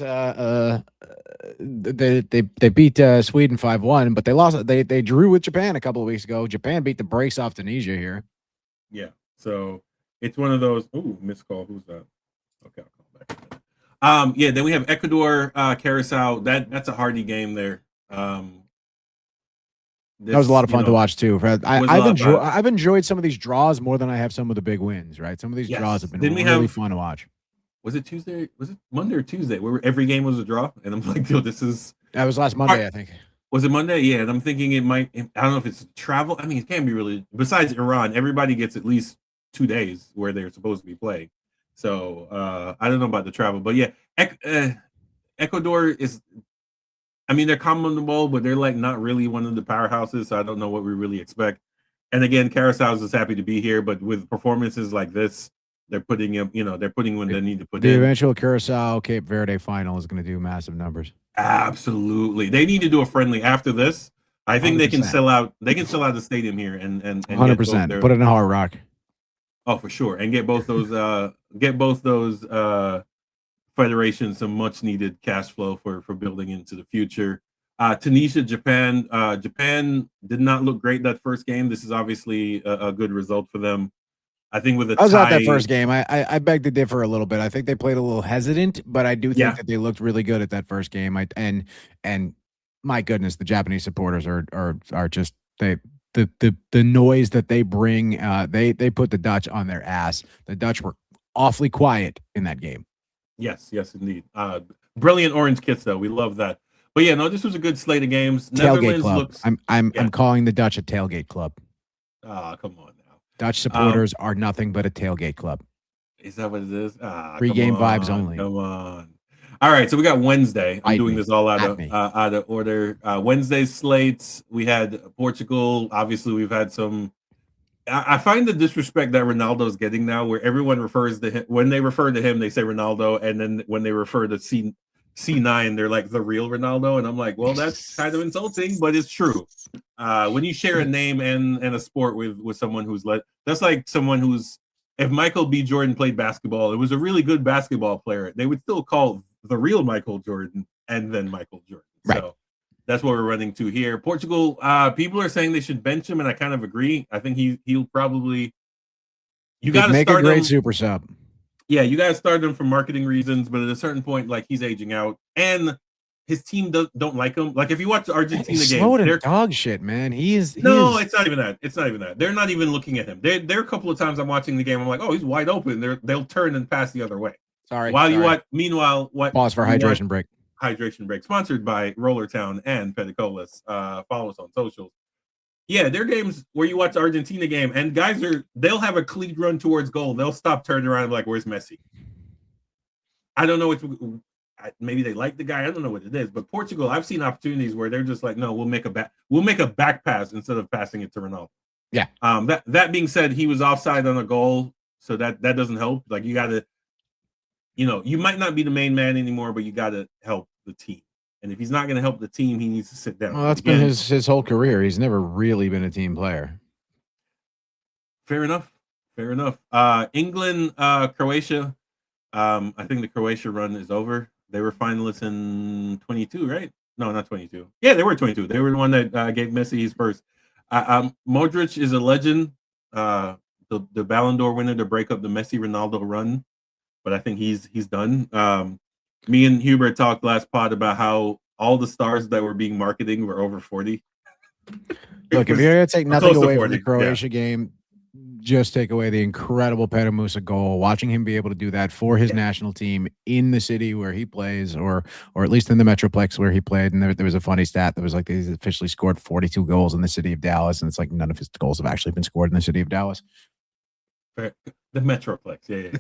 Speaker 2: They beat Sweden 5-1, but they lost. They drew with Japan a couple of weeks ago. Japan beat the brakes off Tunisia here.
Speaker 1: Yeah, so it's one of those. Ooh, missed call. Who's that? Okay, I'll call back. Yeah. Then we have Ecuador, Carousel. That's a hardy game there.
Speaker 2: That was a lot of fun to watch too. I've enjoyed some of these draws more than I have some of the big wins. Right, some of these draws have been really fun to watch.
Speaker 1: was it Tuesday? Was it Monday or Tuesday? Where every game was a draw, and I'm like, yo, this is.
Speaker 2: That was last Monday, I think.
Speaker 1: Was it Monday? Yeah, and I'm thinking it might. I don't know if it's travel. I mean, it can't be really. Besides Iran, everybody gets at least 2 days where they're supposed to be playing. So I don't know about the travel, but yeah, Ecuador is. I mean, they're commonable, but they're like not really one of the powerhouses. So I don't know what we really expect. And again, Carousel is happy to be here, but with performances like this, they're putting him. They're putting when they need to put
Speaker 2: The
Speaker 1: in.
Speaker 2: eventual Curacao Cape Verde final is going to do massive numbers.
Speaker 1: Absolutely, they need to do a friendly after this. I think
Speaker 2: 100%.
Speaker 1: they can sell out. They can sell out the stadium here and
Speaker 2: 100%. Put it in Hard Rock.
Speaker 1: Oh, for sure, and get both those federations some much needed cash flow for building into the future. Tunisia, Japan. Japan did not look great that first game. This is obviously a good result for them. I think with a
Speaker 2: I was
Speaker 1: tie,
Speaker 2: at that first game. I beg to differ a little bit. I think they played a little hesitant, but I do think that they looked really good at that first game. And my goodness, the Japanese supporters are just the noise that they bring. They put the Dutch on their ass. The Dutch were awfully quiet in that game.
Speaker 1: Yes, indeed. Brilliant orange kits though. We love that. But yeah, no, this was a good slate of games.
Speaker 2: Tailgate club. I'm calling the Dutch a tailgate club.
Speaker 1: Ah, come on now.
Speaker 2: Dutch supporters are nothing but a tailgate club.
Speaker 1: Is that what it is?
Speaker 2: Pre-game vibes only.
Speaker 1: Come on. All right, so we got Wednesday. I'm doing this all out of order. Wednesday slates. We had Portugal. Obviously, we've had some. I find the disrespect that Ronaldo's getting now, where everyone refers to him when they refer to him, they say Ronaldo, and then when they refer to C9, they're like the real Ronaldo, and I'm like, well, that's kind of insulting, but it's true. When you share a name and a sport with someone who's that's like someone who's, if Michael B. Jordan played basketball, it was a really good basketball player, they would still call the real Michael Jordan and then Michael Jordan.
Speaker 2: Right.
Speaker 1: So that's what we're running to here. Portugal, people are saying they should bench him, and I kind of agree. I think he'll probably. You got to
Speaker 2: make
Speaker 1: start
Speaker 2: a great
Speaker 1: him.
Speaker 2: super sub.
Speaker 1: Yeah, you got to start him for marketing reasons, but at a certain point, like he's aging out, and his team don't like him. Like if you watch the Argentina game,
Speaker 2: they're dog shit, man.
Speaker 1: It's not even that. It's not even that. They're not even looking at him. There are a couple of times I'm watching the game. I'm like, oh, he's wide open. They'll turn and pass the other way.
Speaker 2: Sorry.
Speaker 1: You watch. Meanwhile,
Speaker 2: pause for hydration break.
Speaker 1: Hydration break, sponsored by Rollertown and Pedicolas. Follow us on socials. Yeah, there are games where you watch the Argentina game and guys they'll have a cleat run towards goal. They'll stop, turning around, like, where's Messi? I don't know maybe they like the guy. I don't know what it is, but Portugal, I've seen opportunities where they're just like, no, we'll make a back pass instead of passing it to Ronaldo.
Speaker 2: Yeah.
Speaker 1: That being said, he was offside on a goal, so that doesn't help. Like you gotta, you might not be the main man anymore, but you gotta help the team. And if he's not going to help the team, he needs to sit down.
Speaker 2: Well, that's been his whole career. He's never really been a team player.
Speaker 1: Fair enough. England, Croatia. I think the Croatia run is over. They were finalists in 22, right? No, not 22. Yeah, they were 22. They were the one that gave Messi his first. Modric is a legend. The Ballon d'Or winner to break up the Messi-Ronaldo run. But I think he's done. Me and Hubert talked last pod about how all the stars that were being marketed were over 40.
Speaker 2: Look, if you're going to take nothing away from the Croatia game, just take away the incredible Petar Musa goal. Watching him be able to do that for his national team in the city where he plays, or at least in the Metroplex where he played. And there was a funny stat that was like he's officially scored 42 goals in the city of Dallas, and it's like none of his goals have actually been scored in the city of Dallas.
Speaker 1: The Metroplex, yeah.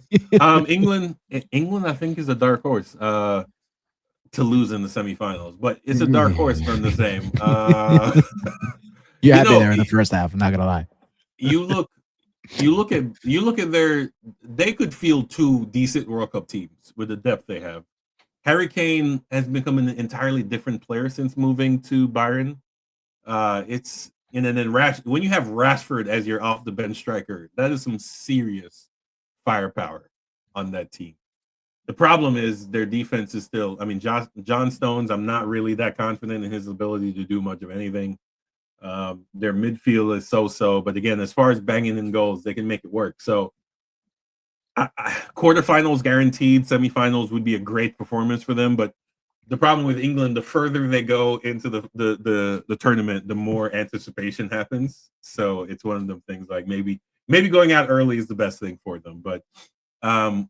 Speaker 1: England, I think, is a dark horse to lose in the semifinals, but it's a dark horse from the same.
Speaker 2: You had me there in the first half. I'm not gonna lie.
Speaker 1: You look at they could field 2 decent World Cup teams with the depth they have. Harry Kane has become an entirely different player since moving to Bayern. And then when you have Rashford as your off the bench striker, that is some serious firepower on that team. The problem is their defense is still. I mean, John Stones, I'm not really that confident in his ability to do much of anything. Their midfield is so. But again, as far as banging in goals, they can make it work. So quarterfinals guaranteed. Semifinals would be a great performance for them. But the problem with England, the further they go into the tournament, the more anticipation happens. So it's one of them things like maybe going out early is the best thing for them. But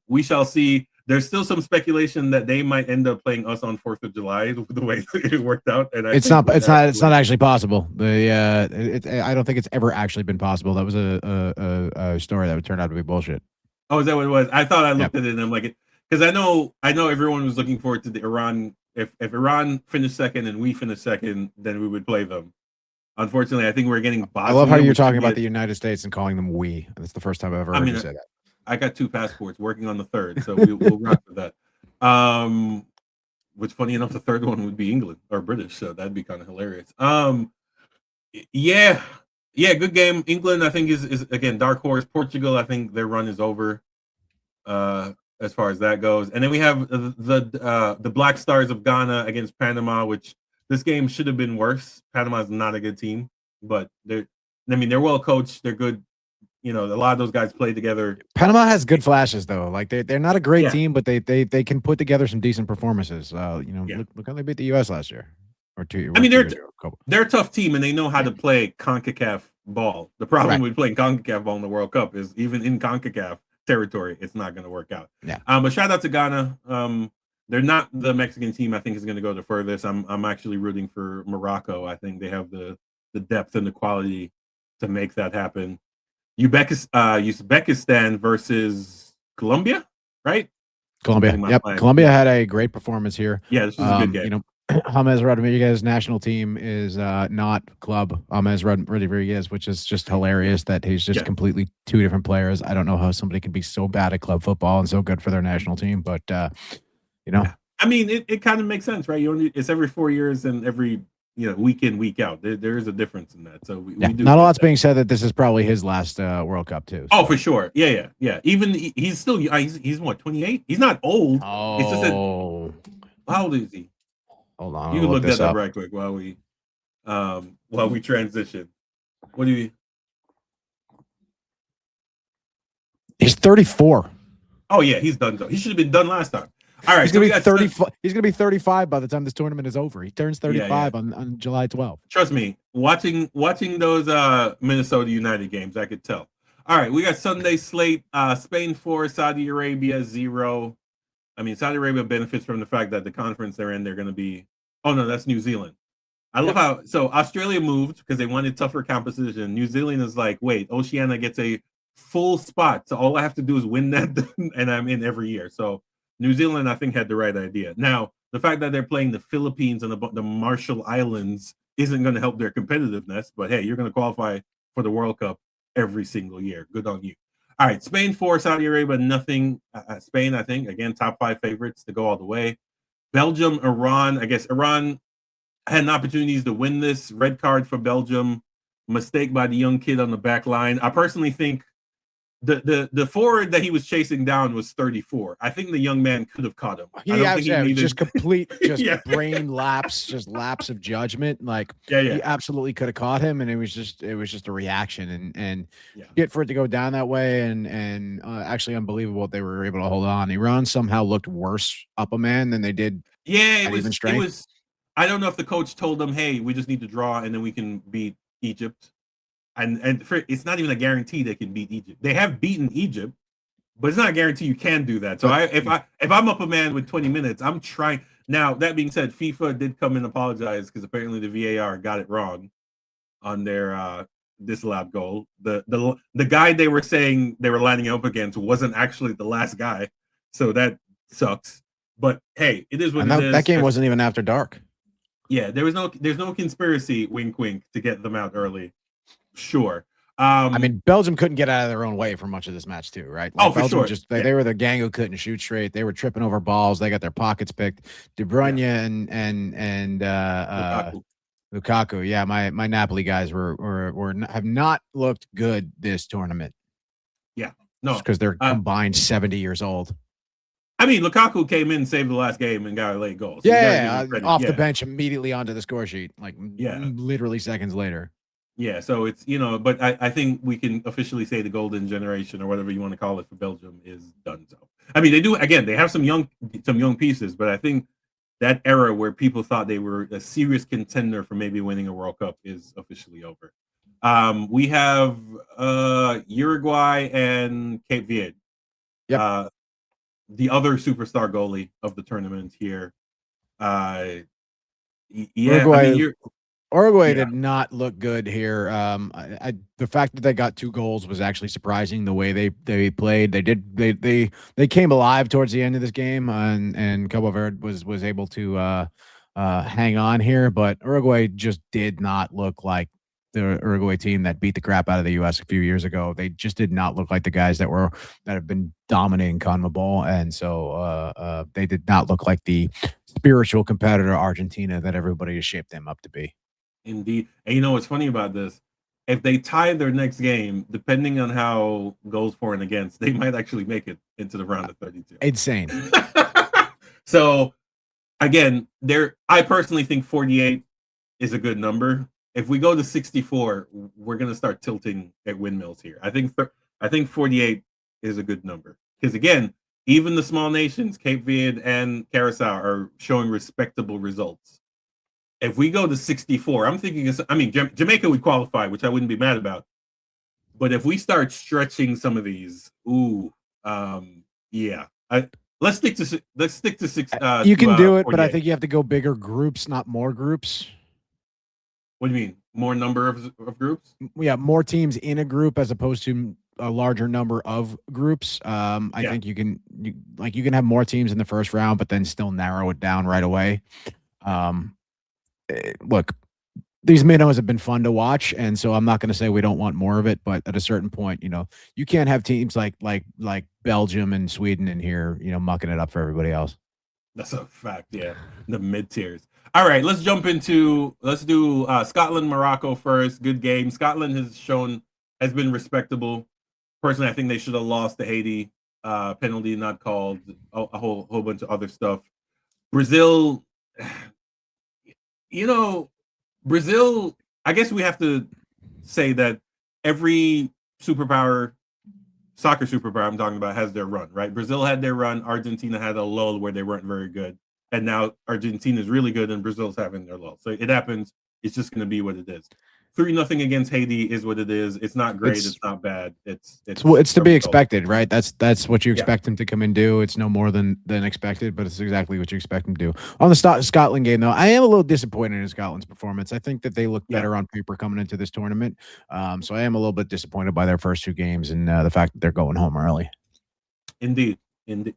Speaker 1: we shall see. there's still some speculation that they might end up playing us on 4th of July the way it worked out. And
Speaker 2: It's not actually possible. I don't think it's ever actually been possible. That was a story that would turn out to be bullshit.
Speaker 1: Oh, is that what it was? I thought I looked at it and I'm like, because I know everyone was looking forward to the Iran. If Iran finished second and we finished second, then we would play them. Unfortunately, I think we're getting Bosnia.
Speaker 2: I love how you're talking about the United States and calling them we. That's the first time I've ever heard you say that.
Speaker 1: I got 2 passports, working on the third, so we'll rock with that. Which, funny enough, the third one would be England or British, so that'd be kind of hilarious. Yeah, good game. England, I think, is again dark horse. Portugal, I think their run is over, as far as that goes. And then we have the Black Stars of Ghana against Panama, which this game should have been worse. Panama's not a good team, but they're well coached. They're good. A lot of those guys play together.
Speaker 2: Panama has good flashes, though. Like they're not a great team, but they can put together some decent performances. Look how they beat the U.S. last year or 2 years.
Speaker 1: I mean, they're a tough team, and they know how to play CONCACAF ball. The problem with playing CONCACAF ball in the World Cup is even in CONCACAF territory, it's not going to work out.
Speaker 2: Yeah.
Speaker 1: But shout out to Ghana. They're not the Mexican team I think is going to go the furthest. I'm actually rooting for Morocco. I think they have the depth and the quality to make that happen. Uzbekistan versus Colombia, right?
Speaker 2: Colombia. Yep. Colombia had a great performance here.
Speaker 1: Yeah, this was a good game.
Speaker 2: James Rodriguez national team is not club James Rodriguez, which is just hilarious that he's just completely 2 different players. I don't know how somebody can be so bad at club football and so good for their national team, but
Speaker 1: I mean, it kind of makes sense, right? It's every 4 years and every week in, week out. There is a difference in that. So we do.
Speaker 2: Not a lot's being said that this is probably his last World Cup too.
Speaker 1: So. Oh, for sure. Yeah. Even he's still he's what, 28? He's not old.
Speaker 2: Oh,
Speaker 1: it's just how old is he?
Speaker 2: Hold on,
Speaker 1: you can look that up right quick while we transition. What do you?
Speaker 2: He's 34.
Speaker 1: Oh yeah, he's done. He should have been done last time. All right,
Speaker 2: he's gonna be 35. He's gonna be 35 by the time this tournament is over. He turns 35 on July 12th.
Speaker 1: Trust me, watching those Minnesota United games, I could tell. All right, we got Sunday slate. Spain 4, Saudi Arabia 0. I mean, Saudi Arabia benefits from the fact that the conference they're in, they're going to be. Oh no, that's New Zealand. I love how Australia moved because they wanted tougher competition. New Zealand is like, wait, Oceania gets a full spot, so all I have to do is win that, and I'm in every year. So. New Zealand, I think, had the right idea. Now, the fact that they're playing the Philippines and the Marshall Islands isn't going to help their competitiveness. But hey, you're going to qualify for the World Cup every single year. Good on you. All right, Spain 4, Saudi Arabia nothing. Spain, I think, again, top 5 favorites to go all the way. Belgium, Iran. I guess Iran had opportunities to win this. Red card for Belgium. Mistake by the young kid on the back line. I personally think the forward that he was chasing down was 34. I think the young man could have caught him.
Speaker 2: Just complete brain lapse, just lapse of judgment. Like he absolutely could have caught him, and it was just a reaction, and get for it to go down that way, and actually unbelievable what they were able to hold on. Iran somehow looked worse up a man than they did.
Speaker 1: Yeah, it was. I don't know if the coach told them, "Hey, we just need to draw, and then we can beat Egypt." And it's not even a guarantee they can beat Egypt. They have beaten Egypt, but it's not a guarantee you can do that. So if I'm up a man with 20 minutes, I'm trying. Now that being said, FIFA did come and apologize because apparently the VAR got it wrong on their disallowed goal. The guy they were saying they were lining up against wasn't actually the last guy, so that sucks. But hey, it is what it is.
Speaker 2: That game wasn't even after dark.
Speaker 1: Yeah, there's no conspiracy, wink wink, to get them out early. Sure.
Speaker 2: I mean, Belgium couldn't get out of their own way for much of this match too, right? Like
Speaker 1: Belgium
Speaker 2: for sure. They were the gang who couldn't shoot straight. They were tripping over balls. They got their pockets picked. De Bruyne and Lukaku. Yeah, my Napoli guys have not looked good this tournament.
Speaker 1: Yeah, no,
Speaker 2: because they're combined 70 years old.
Speaker 1: I mean, Lukaku came in, saved the last game, and got a late goal.
Speaker 2: So off the bench immediately onto the score sheet, literally seconds later.
Speaker 1: Yeah, so it's, but I think we can officially say the golden generation or whatever you want to call it for Belgium is done. So I mean, they have some young pieces, but I think that era where people thought they were a serious contender for maybe winning a World Cup is officially over. We have Uruguay and Cape Verde.
Speaker 2: Yep.
Speaker 1: the other superstar goalie of the tournament here. Yeah, I mean,
Speaker 2: Uruguay
Speaker 1: yeah.
Speaker 2: did not look good here. The fact that they got 2 goals was actually surprising. The way they played, they came alive towards the end of this game, and Cabo Verde was able to hang on here, but Uruguay just did not look like the Uruguay team that beat the crap out of the U.S. a few years ago. They just did not look like the guys that have been dominating CONMEBOL, and so they did not look like the spiritual competitor Argentina that everybody has shaped them up to be.
Speaker 1: Indeed. And you know what's funny about this? If they tie their next game, depending on how goals for and against, they might actually make it into the round of 32.
Speaker 2: Insane.
Speaker 1: So again, I personally think 48 is a good number. If we go to 64, we're going to start tilting at windmills here. I think 48 is a good number because again, even the small nations, Cape Verde and Curacao, are showing respectable results. If we go to 64, I'm thinking, Jamaica would qualify, which I wouldn't be mad about. But if we start stretching some of these, yeah. Let's stick to 6.
Speaker 2: You can do it,
Speaker 1: 48.
Speaker 2: but I think you have to go bigger groups, not more groups.
Speaker 1: What do you mean? More number of groups?
Speaker 2: Yeah, more teams in a group as opposed to a larger number of groups. I think you can have more teams in the first round, but then still narrow it down right away. Look, these minnows have been fun to watch, and so I'm not going to say we don't want more of it, but at a certain point, you can't have teams like Belgium and Sweden in here, mucking it up for everybody else.
Speaker 1: That's a fact, yeah. The mid tiers. All right, let's do Scotland, Morocco first. Good game. Scotland has been respectable. Personally, I think they should have lost to Haiti. Penalty not called. A whole bunch of other stuff. Brazil. Brazil, I guess we have to say that every soccer superpower I'm talking about has their run, right? Brazil had their run. Argentina had a lull where they weren't very good. And now Argentina is really good and Brazil's having their lull. So it happens. It's just going to be what it is. 3-0 against Haiti is what it is. It's not great. It's not bad. It's
Speaker 2: to be expected, right? That's what you expect him to come and do. It's no more than expected, but it's exactly what you expect him to do. On the Scotland game, though, I am a little disappointed in Scotland's performance. I think that they look better on paper coming into this tournament. So I am a little bit disappointed by their first 2 games and the fact that they're going home early.
Speaker 1: Indeed.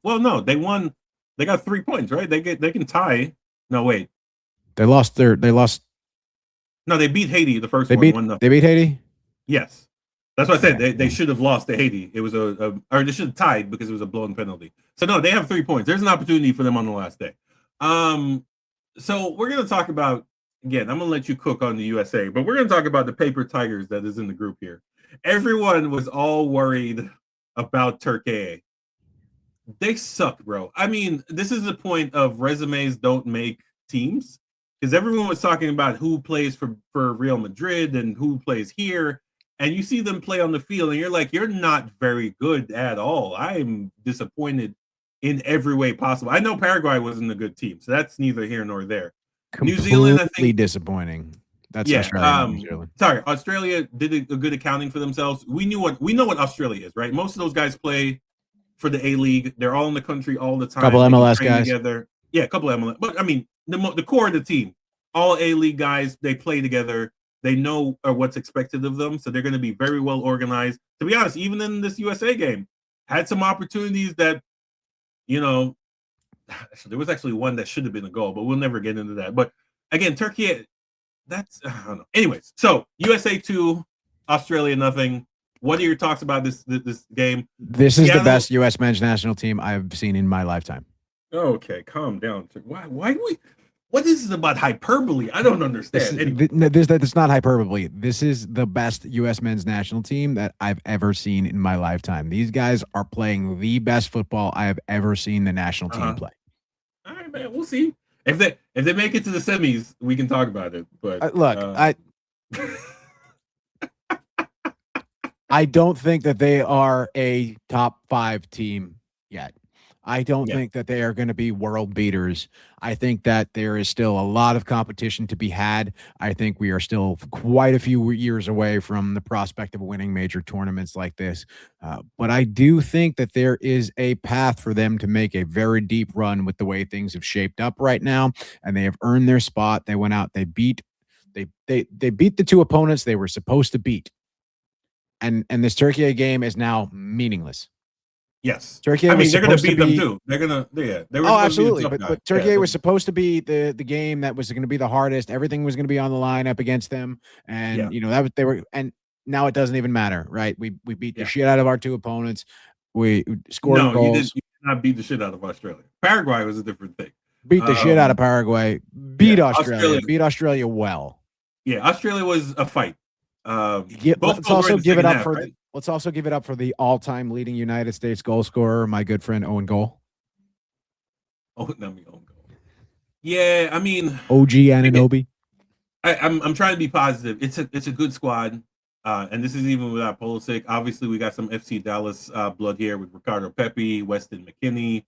Speaker 1: Well, no, they won. They got 3 points, right? They can tie. No, wait.
Speaker 2: They lost.
Speaker 1: No, they beat Haiti the first one.
Speaker 2: They beat Haiti?
Speaker 1: Yes. That's what I said. They should have lost to Haiti. It was or they should have tied because it was a blown penalty. So no, they have 3 points. There's an opportunity for them on the last day. So we're gonna talk about, again, I'm gonna let you cook on the USA, but we're gonna talk about the paper tigers that is in the group here. Everyone was all worried about Turkey. They suck, bro. I mean, this is the point of resumes don't make teams. Because everyone was talking about who plays for Real Madrid and who plays here. And you see them play on the field and you're like, you're not very good at all. I'm disappointed in every way possible. I know Paraguay wasn't a good team, so that's neither here nor there.
Speaker 2: New Zealand, I think, disappointing. That's Australia. New Zealand.
Speaker 1: Sorry, Australia did a good accounting for themselves. We know what Australia is, right? Most of those guys play for the A-League. They're all in the country all the time.
Speaker 2: Couple MLS guys.
Speaker 1: Together. Yeah, a couple of MLS. But I mean, the core of the team, all A-League guys, they play together. They know what's expected of them, so they're going to be very well organized. To be honest, even in this USA game, had some opportunities that, there was actually one that should have been a goal, but we'll never get into that. But again, Turkey, I don't know. Anyways, so USA 2, Australia nothing. What are your talks about this game?
Speaker 2: This is the best U.S. men's national team I've seen in my lifetime.
Speaker 1: Okay, calm down. Why do we? What is it about hyperbole? I don't understand.
Speaker 2: That's not hyperbole. This is the best U.S. men's national team that I've ever seen in my lifetime. These guys are playing the best football I have ever seen the national team play.
Speaker 1: All right, man. We'll see. If they make it to the semis, we can talk about it. But
Speaker 2: I don't think that they are a top 5 team yet. I don't
Speaker 1: Yeah.
Speaker 2: think that they are going to be world beaters. I think that there is still a lot of competition to be had. I think we are still quite a few years away from the prospect of winning major tournaments like this. But I do think that there is a path for them to make a very deep run with the way things have shaped up right now, and they have earned their spot. They went out, they beat the two opponents they were supposed to beat. And this Turkey game is now meaningless.
Speaker 1: Yes.
Speaker 2: Turkey
Speaker 1: I mean,
Speaker 2: was
Speaker 1: they're going to
Speaker 2: supposed to
Speaker 1: beat them
Speaker 2: be
Speaker 1: too. They're going to, yeah. They were
Speaker 2: Oh,
Speaker 1: supposed to be the
Speaker 2: absolutely.
Speaker 1: tough
Speaker 2: But
Speaker 1: guy.
Speaker 2: but Turkey
Speaker 1: Yeah,
Speaker 2: was supposed to be the game that was going to be the hardest. Everything was going to be on the line up against them,
Speaker 1: yeah.
Speaker 2: and that was, they were. And now it doesn't even matter, right? We beat the
Speaker 1: Yeah.
Speaker 2: shit out of our two opponents. We scored
Speaker 1: No, you
Speaker 2: goals.
Speaker 1: did not beat the shit out of Australia. Paraguay was a different thing.
Speaker 2: Beat the shit out of Paraguay. Beat Australia. Beat Australia well.
Speaker 1: Yeah, Australia was a fight.
Speaker 2: Let's also give it up for let's also give it up for the all-time leading United States goal scorer, my good friend Owen Goal.
Speaker 1: Owen Goal. Yeah, I mean,
Speaker 2: OG Anunoby.
Speaker 1: I'm trying to be positive. It's a good squad, and this is even without Pulisic. Obviously, we got some FC Dallas blood here with Ricardo Pepi, Weston McKennie.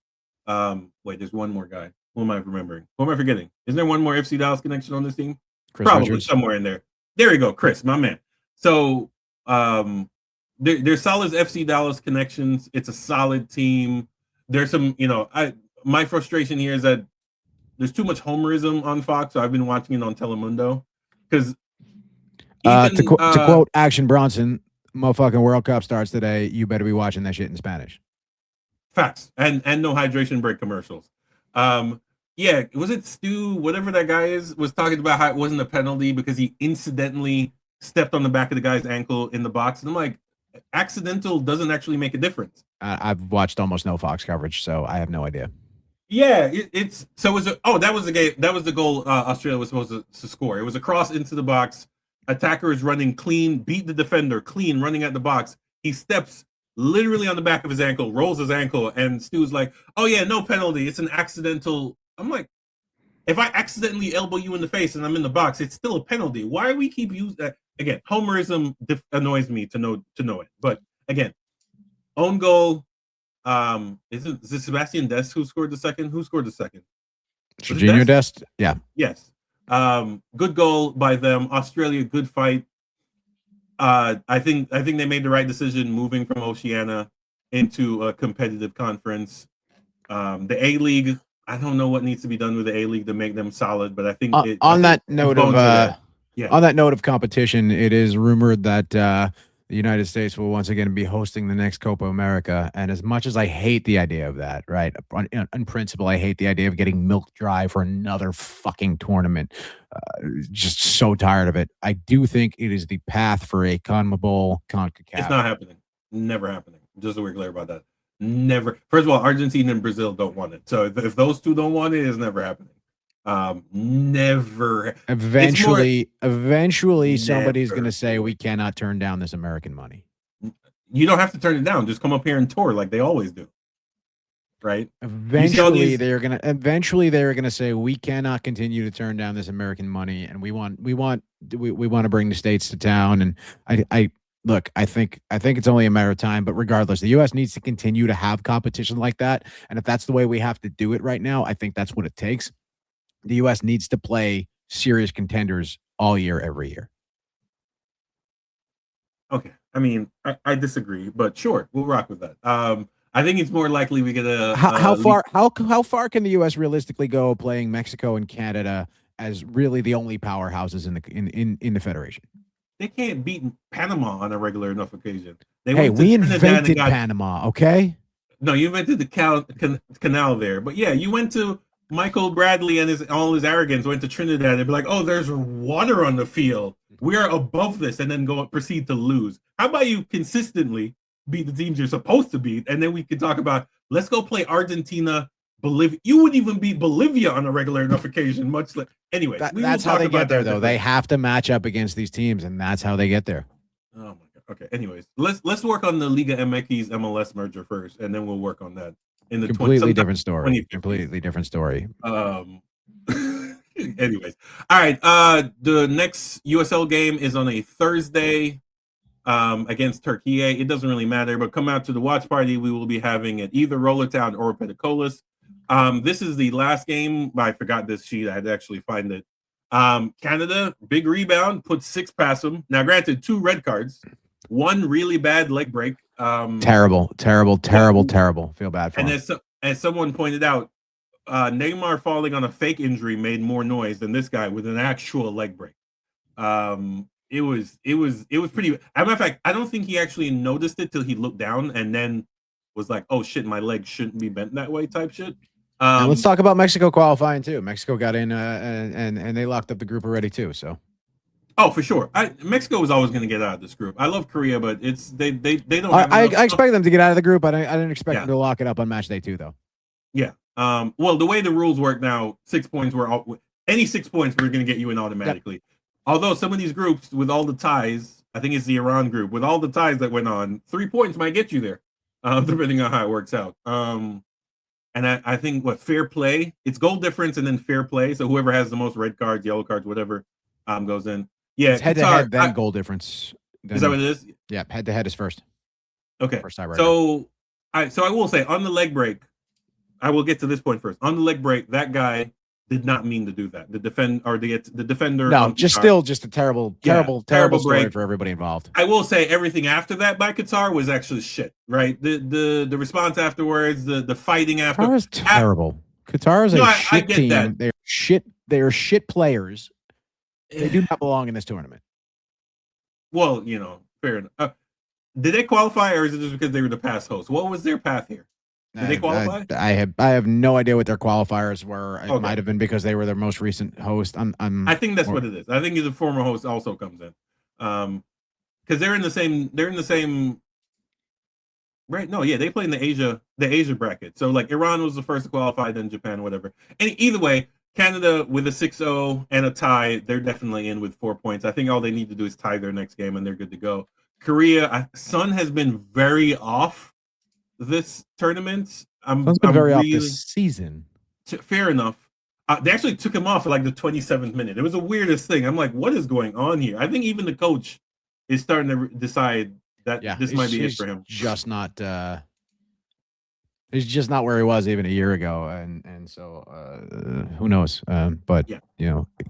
Speaker 1: Wait, there's one more guy. Who am I remembering? Who am I forgetting? Is there one more FC Dallas connection on this team?
Speaker 2: Chris
Speaker 1: Probably
Speaker 2: Richards.
Speaker 1: Somewhere in there. There you go, Chris, my man. So there's solid FC Dallas connections. It's a solid team. There's some, my frustration here is that there's too much homerism on Fox. So I've been watching it on Telemundo because
Speaker 2: to quote Action Bronson, motherfucking World Cup starts today. You better be watching that shit in Spanish.
Speaker 1: Facts and no hydration break commercials. Yeah, was it Stu, whatever that guy was talking about how it wasn't a penalty because he incidentally stepped on the back of the guy's ankle in the box. And I'm like, accidental doesn't actually make a difference.
Speaker 2: I've watched almost no Fox coverage, so I have no idea.
Speaker 1: Yeah, that was the game. That was the goal Australia was supposed to score. It was a cross into the box. Attacker is running clean, beat the defender clean, running at the box. He steps literally on the back of his ankle, rolls his ankle, and Stu's like, "Oh yeah, no penalty. It's an accidental." I'm like, if I accidentally elbow you in the face and I'm in the box, it's still a penalty. Why do we keep using that? Again, homerism annoys me to know it. But again, own goal. Is it Sebastian Dest who scored the second? Who scored the second?
Speaker 2: Jorginho Dest? Yeah.
Speaker 1: Yes. Good goal by them. Australia, good fight. I think they made the right decision moving from Oceania into a competitive conference. The A-League, I don't know what needs to be done with the A-League to make them solid, but I think
Speaker 2: on that note of competition, it is rumored that the United States will once again be hosting the next Copa America. And as much as I hate the idea of that, right? On principle, I hate the idea of getting milk dry for another fucking tournament. Just so tired of it. I do think it is the path for a CONMEBOL, CONCACAF.
Speaker 1: It's not happening. Never happening. Just so we're clear about that. Never. First of all, Argentina and Brazil don't want it. So if those two don't want it, it's never happening. Never.
Speaker 2: Eventually somebody's going to say we cannot turn down this American money.
Speaker 1: You don't have to turn it down. Just come up here and tour like they always do. Right?
Speaker 2: Eventually they're going to say we cannot continue to turn down this American money, and we want to bring the states to town. And I think it's only a matter of time, but regardless, the US needs to continue to have competition like that. And if that's the way we have to do it right now, I think that's what it takes. The U.S. needs to play serious contenders all year, every year.
Speaker 1: Okay. I mean, I disagree, but sure, we'll rock with that. I think it's more likely we get a
Speaker 2: how far can the U.S. realistically go playing Mexico and Canada as really the only powerhouses in the federation?
Speaker 1: They can't beat Panama on a regular enough occasion.
Speaker 2: We invented Panama, okay?
Speaker 1: No, you invented the canal there, but yeah, you went to Michael Bradley and all his arrogance went to Trinidad and be like, "Oh, there's water on the field. We are above this," and then proceed to lose. How about you consistently beat the teams you're supposed to beat, and then we can talk about let's go play Argentina, Bolivia. You wouldn't even beat Bolivia on a regular enough occasion, much like anyway.
Speaker 2: That's how they get there, though. They have to match up against these teams, and that's how they get there.
Speaker 1: Oh my god. Okay. Anyways, let's work on the Liga MX MLS merger first, and then we'll work on that. In the
Speaker 2: completely different story. Completely different story.
Speaker 1: Anyways, all right. The next USL game is on a Thursday. against Turkey. It doesn't really matter, but come out to the watch party. We will be having at either Rollertown or Pedicolis. This is the last game. I forgot this sheet. I had to actually find it. Canada, big rebound, put 6 past them. Now, granted, 2 red cards, 1 really bad leg break.
Speaker 2: Terrible. Feel bad for
Speaker 1: and
Speaker 2: him.
Speaker 1: as someone pointed out, Neymar falling on a fake injury made more noise than this guy with an actual leg break. It was pretty. As a matter of fact, I don't think he actually noticed it till he looked down and then was like, "Oh shit, my leg shouldn't be bent that way." Type shit.
Speaker 2: And let's talk about Mexico qualifying too. Mexico got in and they locked up the group already too. So.
Speaker 1: Oh, for sure. Mexico was always going to get out of this group. I love Korea, but it's they don't.
Speaker 2: I expect them to get out of the group. I didn't expect them to lock it up on match day 2 though.
Speaker 1: Yeah. Well, the way the rules work now, 6 points any 6 points we're going to get you in automatically. Yep. Although some of these groups with all the ties, I think it's the Iran group with all the ties that went on, 3 points might get you there, depending on how it works out. And I think fair play, it's goal difference and then fair play. So whoever has the most red cards, yellow cards, whatever, goes in. Yeah,
Speaker 2: it's head to head, then goal difference. Then,
Speaker 1: is that what it is?
Speaker 2: Yeah, head to head is first.
Speaker 1: Okay. First so I will say on the leg break, I will get to this point first. On the leg break, that guy did not mean to do that. The defender.
Speaker 2: No, just a terrible story break for everybody involved.
Speaker 1: I will say everything after that by Qatar was actually shit. Right? The response afterwards, the fighting after.
Speaker 2: Qatar is terrible. Qatar is a shit team. That. They're shit. They are shit players. They do not belong in this tournament.
Speaker 1: Well, fair enough. Did they qualify, or is it just because they were the past host? What was their path here? Did they qualify?
Speaker 2: I have no idea what their qualifiers were. It might have been because they were their most recent host.
Speaker 1: I think that's what it is. I think the former host also comes in, because they're in the same. Right? No, yeah, they play in the Asia bracket. So like Iran was the first to qualify, then Japan, whatever. And either way, Canada with a 6-0 and a tie, they're definitely in with 4 points. I think all they need to do is tie their next game and they're good to go. Korea, Sun has been very off this tournament.
Speaker 2: Sun's been very off this season.
Speaker 1: Fair enough. They actually took him off at like the 27th minute. It was the weirdest thing. I'm like, what is going on here? I think even the coach is starting to decide that this might be it for him.
Speaker 2: He's just not where he was even a year ago, and so who knows? But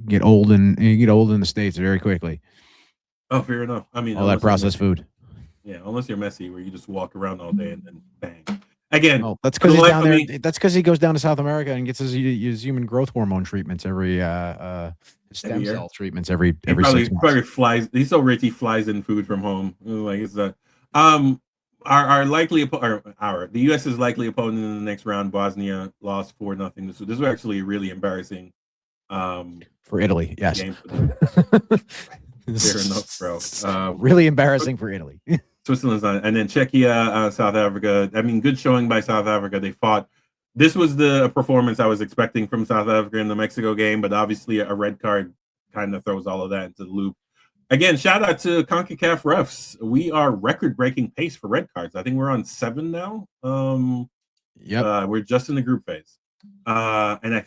Speaker 2: get old in the States very quickly.
Speaker 1: Oh, fair enough. I mean,
Speaker 2: all that processed food.
Speaker 1: Yeah, unless you're Messi, where you just walk around all day and then bang. Again,
Speaker 2: that's because he's down there. That's because he goes down to South America and gets his human growth hormone treatments every stem cell treatments every 6 months.
Speaker 1: Probably flies. He's so rich he flies in food from home. Like it's our likely the U.S.'s likely opponent in the next round, Bosnia, lost 4-0. This was actually really embarrassing.
Speaker 2: For Italy, yes.
Speaker 1: Fair enough, bro.
Speaker 2: Really embarrassing for Italy.
Speaker 1: Switzerland's on, and then Czechia, South Africa. I mean, good showing by South Africa. They fought. This was the performance I was expecting from South Africa in the Mexico game, but obviously a red card kind of throws all of that into the loop. Again, shout out to CONCACAF refs. We are record-breaking pace for red cards. I think we're on 7 now. We're just in the group phase, and I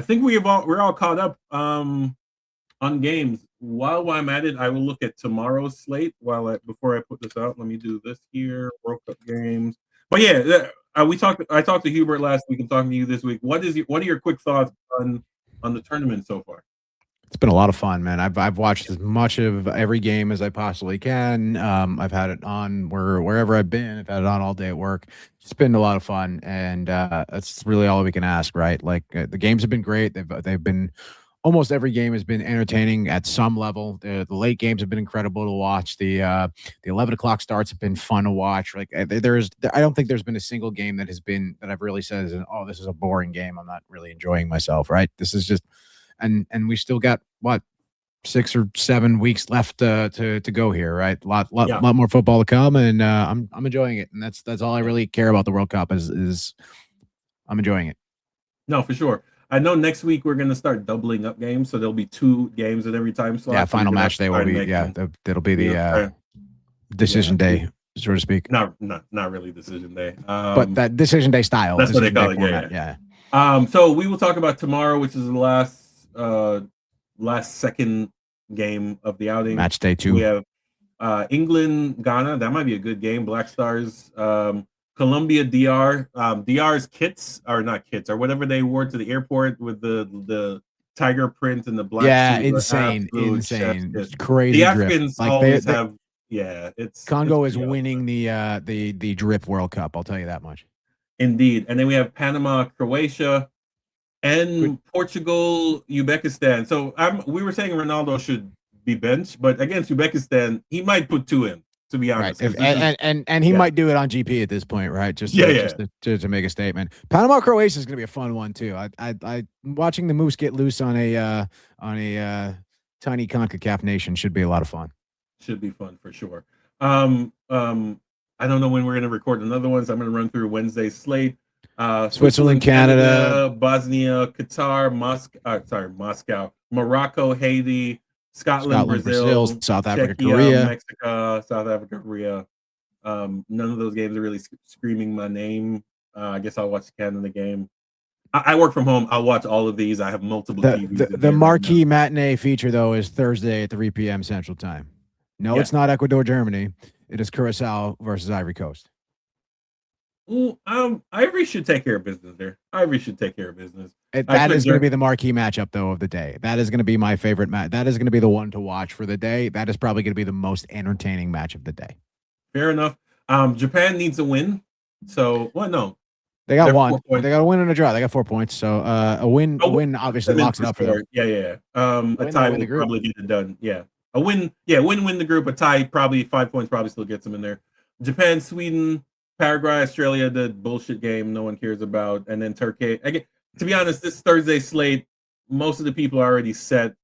Speaker 1: think we're all caught up on games. While I'm at it, I will look at tomorrow's slate. Before I put this out, let me do this here. World Cup games. But yeah, I talked to Hubert last week. I'm talking to you this week. What are your quick thoughts on the tournament so far?
Speaker 2: It's been a lot of fun, man. I've watched as much of every game as I possibly can. I've had it on wherever I've been. I've had it on all day at work. It's been a lot of fun, and that's really all we can ask, right? Like the games have been great. They've been. Almost every game has been entertaining at some level. The late games have been incredible to watch. The 11 o'clock starts have been fun to watch. Like I don't think there's been a single game that I've really said, "Oh, this is a boring game. I'm not really enjoying myself." Right? This is just, and we still got 6 or 7 weeks left to go here. Right? A lot more football to come, and I'm enjoying it. And that's all I really care about the World Cup is I'm enjoying it.
Speaker 1: No, for sure. I know next week we're going to start doubling up games, so there'll be 2 games at every time slot.
Speaker 2: Yeah, final match day will be. That'll be the decision day, so to speak.
Speaker 1: Not really decision day,
Speaker 2: but that decision day style.
Speaker 1: That's what they call it. Yeah. So we will talk about tomorrow, which is the last second game of the outing.
Speaker 2: Match day 2.
Speaker 1: England, Ghana. That might be a good game. Black Stars. Colombia, DR. DR's kits are not kits or whatever they wore to the airport with the tiger print and the black
Speaker 2: Yeah,
Speaker 1: suit. Are
Speaker 2: insane,
Speaker 1: absolute chef's
Speaker 2: insane,
Speaker 1: kiss.
Speaker 2: crazy
Speaker 1: The
Speaker 2: drip.
Speaker 1: Africans
Speaker 2: Like
Speaker 1: always
Speaker 2: they
Speaker 1: have. Yeah, it's
Speaker 2: Congo is
Speaker 1: pretty awesome.
Speaker 2: winning the drip World Cup. I'll tell you that much.
Speaker 1: Indeed. And then we have Panama, Croatia, and
Speaker 2: Good.
Speaker 1: Portugal, Uzbekistan. So we were saying Ronaldo should be benched, but against Uzbekistan, he might put 2 in, to be
Speaker 2: Right.
Speaker 1: honest.
Speaker 2: If, and he
Speaker 1: yeah.
Speaker 2: might do it on GP at this point, right? Just to make a statement. Panama Croatia is going to be a fun one too. I watching the Moose get loose on a tiny CONCACAF nation should be a lot of fun.
Speaker 1: Should be fun for sure. I don't know when we're going to record another one, so I'm going to run through Wednesday's slate.
Speaker 2: Switzerland, Canada,
Speaker 1: Bosnia, Qatar, Moscow, Morocco, Haiti, Scotland, Brazil,
Speaker 2: South Africa,
Speaker 1: Czechia,
Speaker 2: Korea,
Speaker 1: Mexico, South Africa, Korea. None of those games are really screaming my name. I guess I'll watch the Canada game. I work from home. I'll watch all of these. I have multiple TVs.
Speaker 2: The marquee matinee feature, though, is Thursday at 3 p.m. Central Time. No, it's not Ecuador, Germany. It is Curacao versus Ivory Coast.
Speaker 1: Ooh, Ivory should take care of business there. Ivory should take care of business.
Speaker 2: That is going to be the marquee matchup, though, of the day. That is going to be my favorite match. That is going to be the one to watch for the day. That is probably going to be the most entertaining match of the day.
Speaker 1: Fair enough. Japan needs a win. So, no.
Speaker 2: They got one. They got a win and a draw. They got 4 points. So a win obviously locks it up for them.
Speaker 1: Yeah. A tie will probably get it done. Yeah. A win. Yeah, win the group. A tie, probably 5 points, probably still gets them in there. Japan, Sweden, Paraguay, Australia, the bullshit game no one cares about. And then Turkey. Again, to be honest, this Thursday slate, most of the people are already set.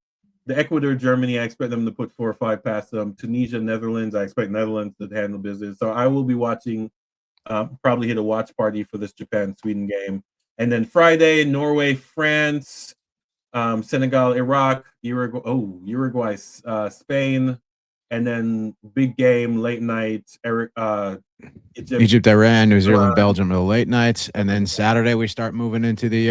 Speaker 1: The Ecuador, Germany, I expect them to put 4 or 5 past them. Tunisia, Netherlands, I expect Netherlands to handle business. So I will be watching. Probably hit a watch party for this Japan-Sweden game. And then Friday, Norway, France, Senegal, Iraq, Uruguay, Spain, and then big game, late night,
Speaker 2: Egypt, Iran, New Zealand, Belgium are the late nights. And then Saturday, we start moving into the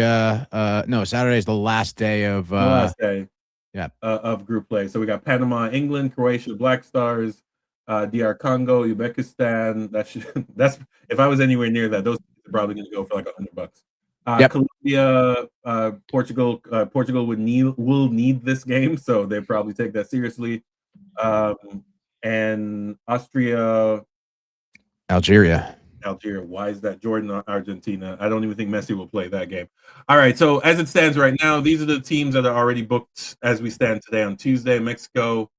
Speaker 2: Saturday is the last day of
Speaker 1: of group play. So we got Panama, England, Croatia, Black Stars, DR Congo, Uzbekistan. That's if I was anywhere near that, those are probably going to go for like $100. Colombia, Portugal will need this game, so they probably take that seriously. And Austria,
Speaker 2: Algeria.
Speaker 1: Why is that? Jordan, Argentina. I don't even think Messi will play that game. All right. So as it stands right now, these are the teams that are already booked as we stand today on Tuesday. Mexico,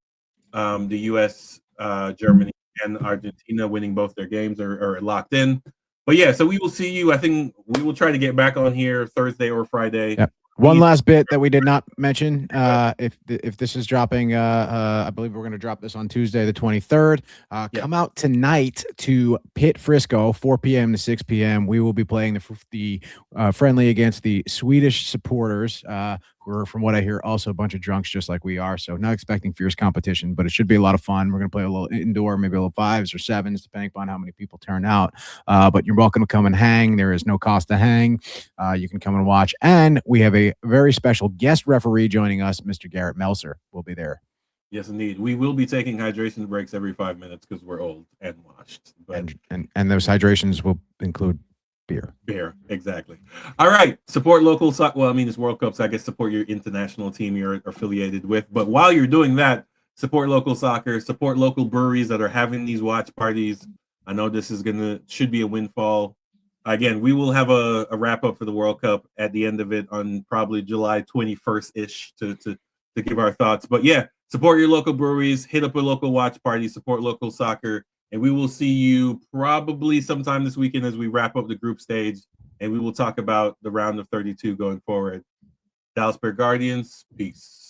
Speaker 1: the U.S., Germany, and Argentina winning both their games are locked in. But yeah, so we will see you. I think we will try to get back on here Thursday or Friday.
Speaker 2: Yep. One last bit that we did not mention. If this is dropping, I believe we're going to drop this on Tuesday, the 23rd. Come out tonight to Pitt Frisco, 4 p.m. to 6 p.m. We will be playing the friendly against the Swedish supporters, who are, from what I hear, also a bunch of drunks just like we are. So not expecting fierce competition, but it should be a lot of fun. We're going to play a little indoor, maybe a little 5s or 7s, depending upon how many people turn out. But you're welcome to come and hang. There is no cost to hang. You can come and watch. And we have a very special guest referee joining us, Mr. Garrett Melser will be there.
Speaker 1: Yes, indeed. We will be taking hydration breaks every 5 minutes because we're old and washed. But
Speaker 2: and those hydrations will include beer.
Speaker 1: Exactly. All right. Support local soccer. Well, I mean, it's World Cup, so I guess support your international team you're affiliated with. But while you're doing that, support local soccer, support local breweries that are having these watch parties. I know this is should be a windfall. Again, we will have a wrap up for the World Cup at the end of it on probably July 21st-ish to give our thoughts. But yeah, support your local breweries, hit up a local watch party, support local soccer, and we will see you probably sometime this weekend as we wrap up the group stage, and we will talk about the round of 32 going forward. Dallas Bear Guardians, peace.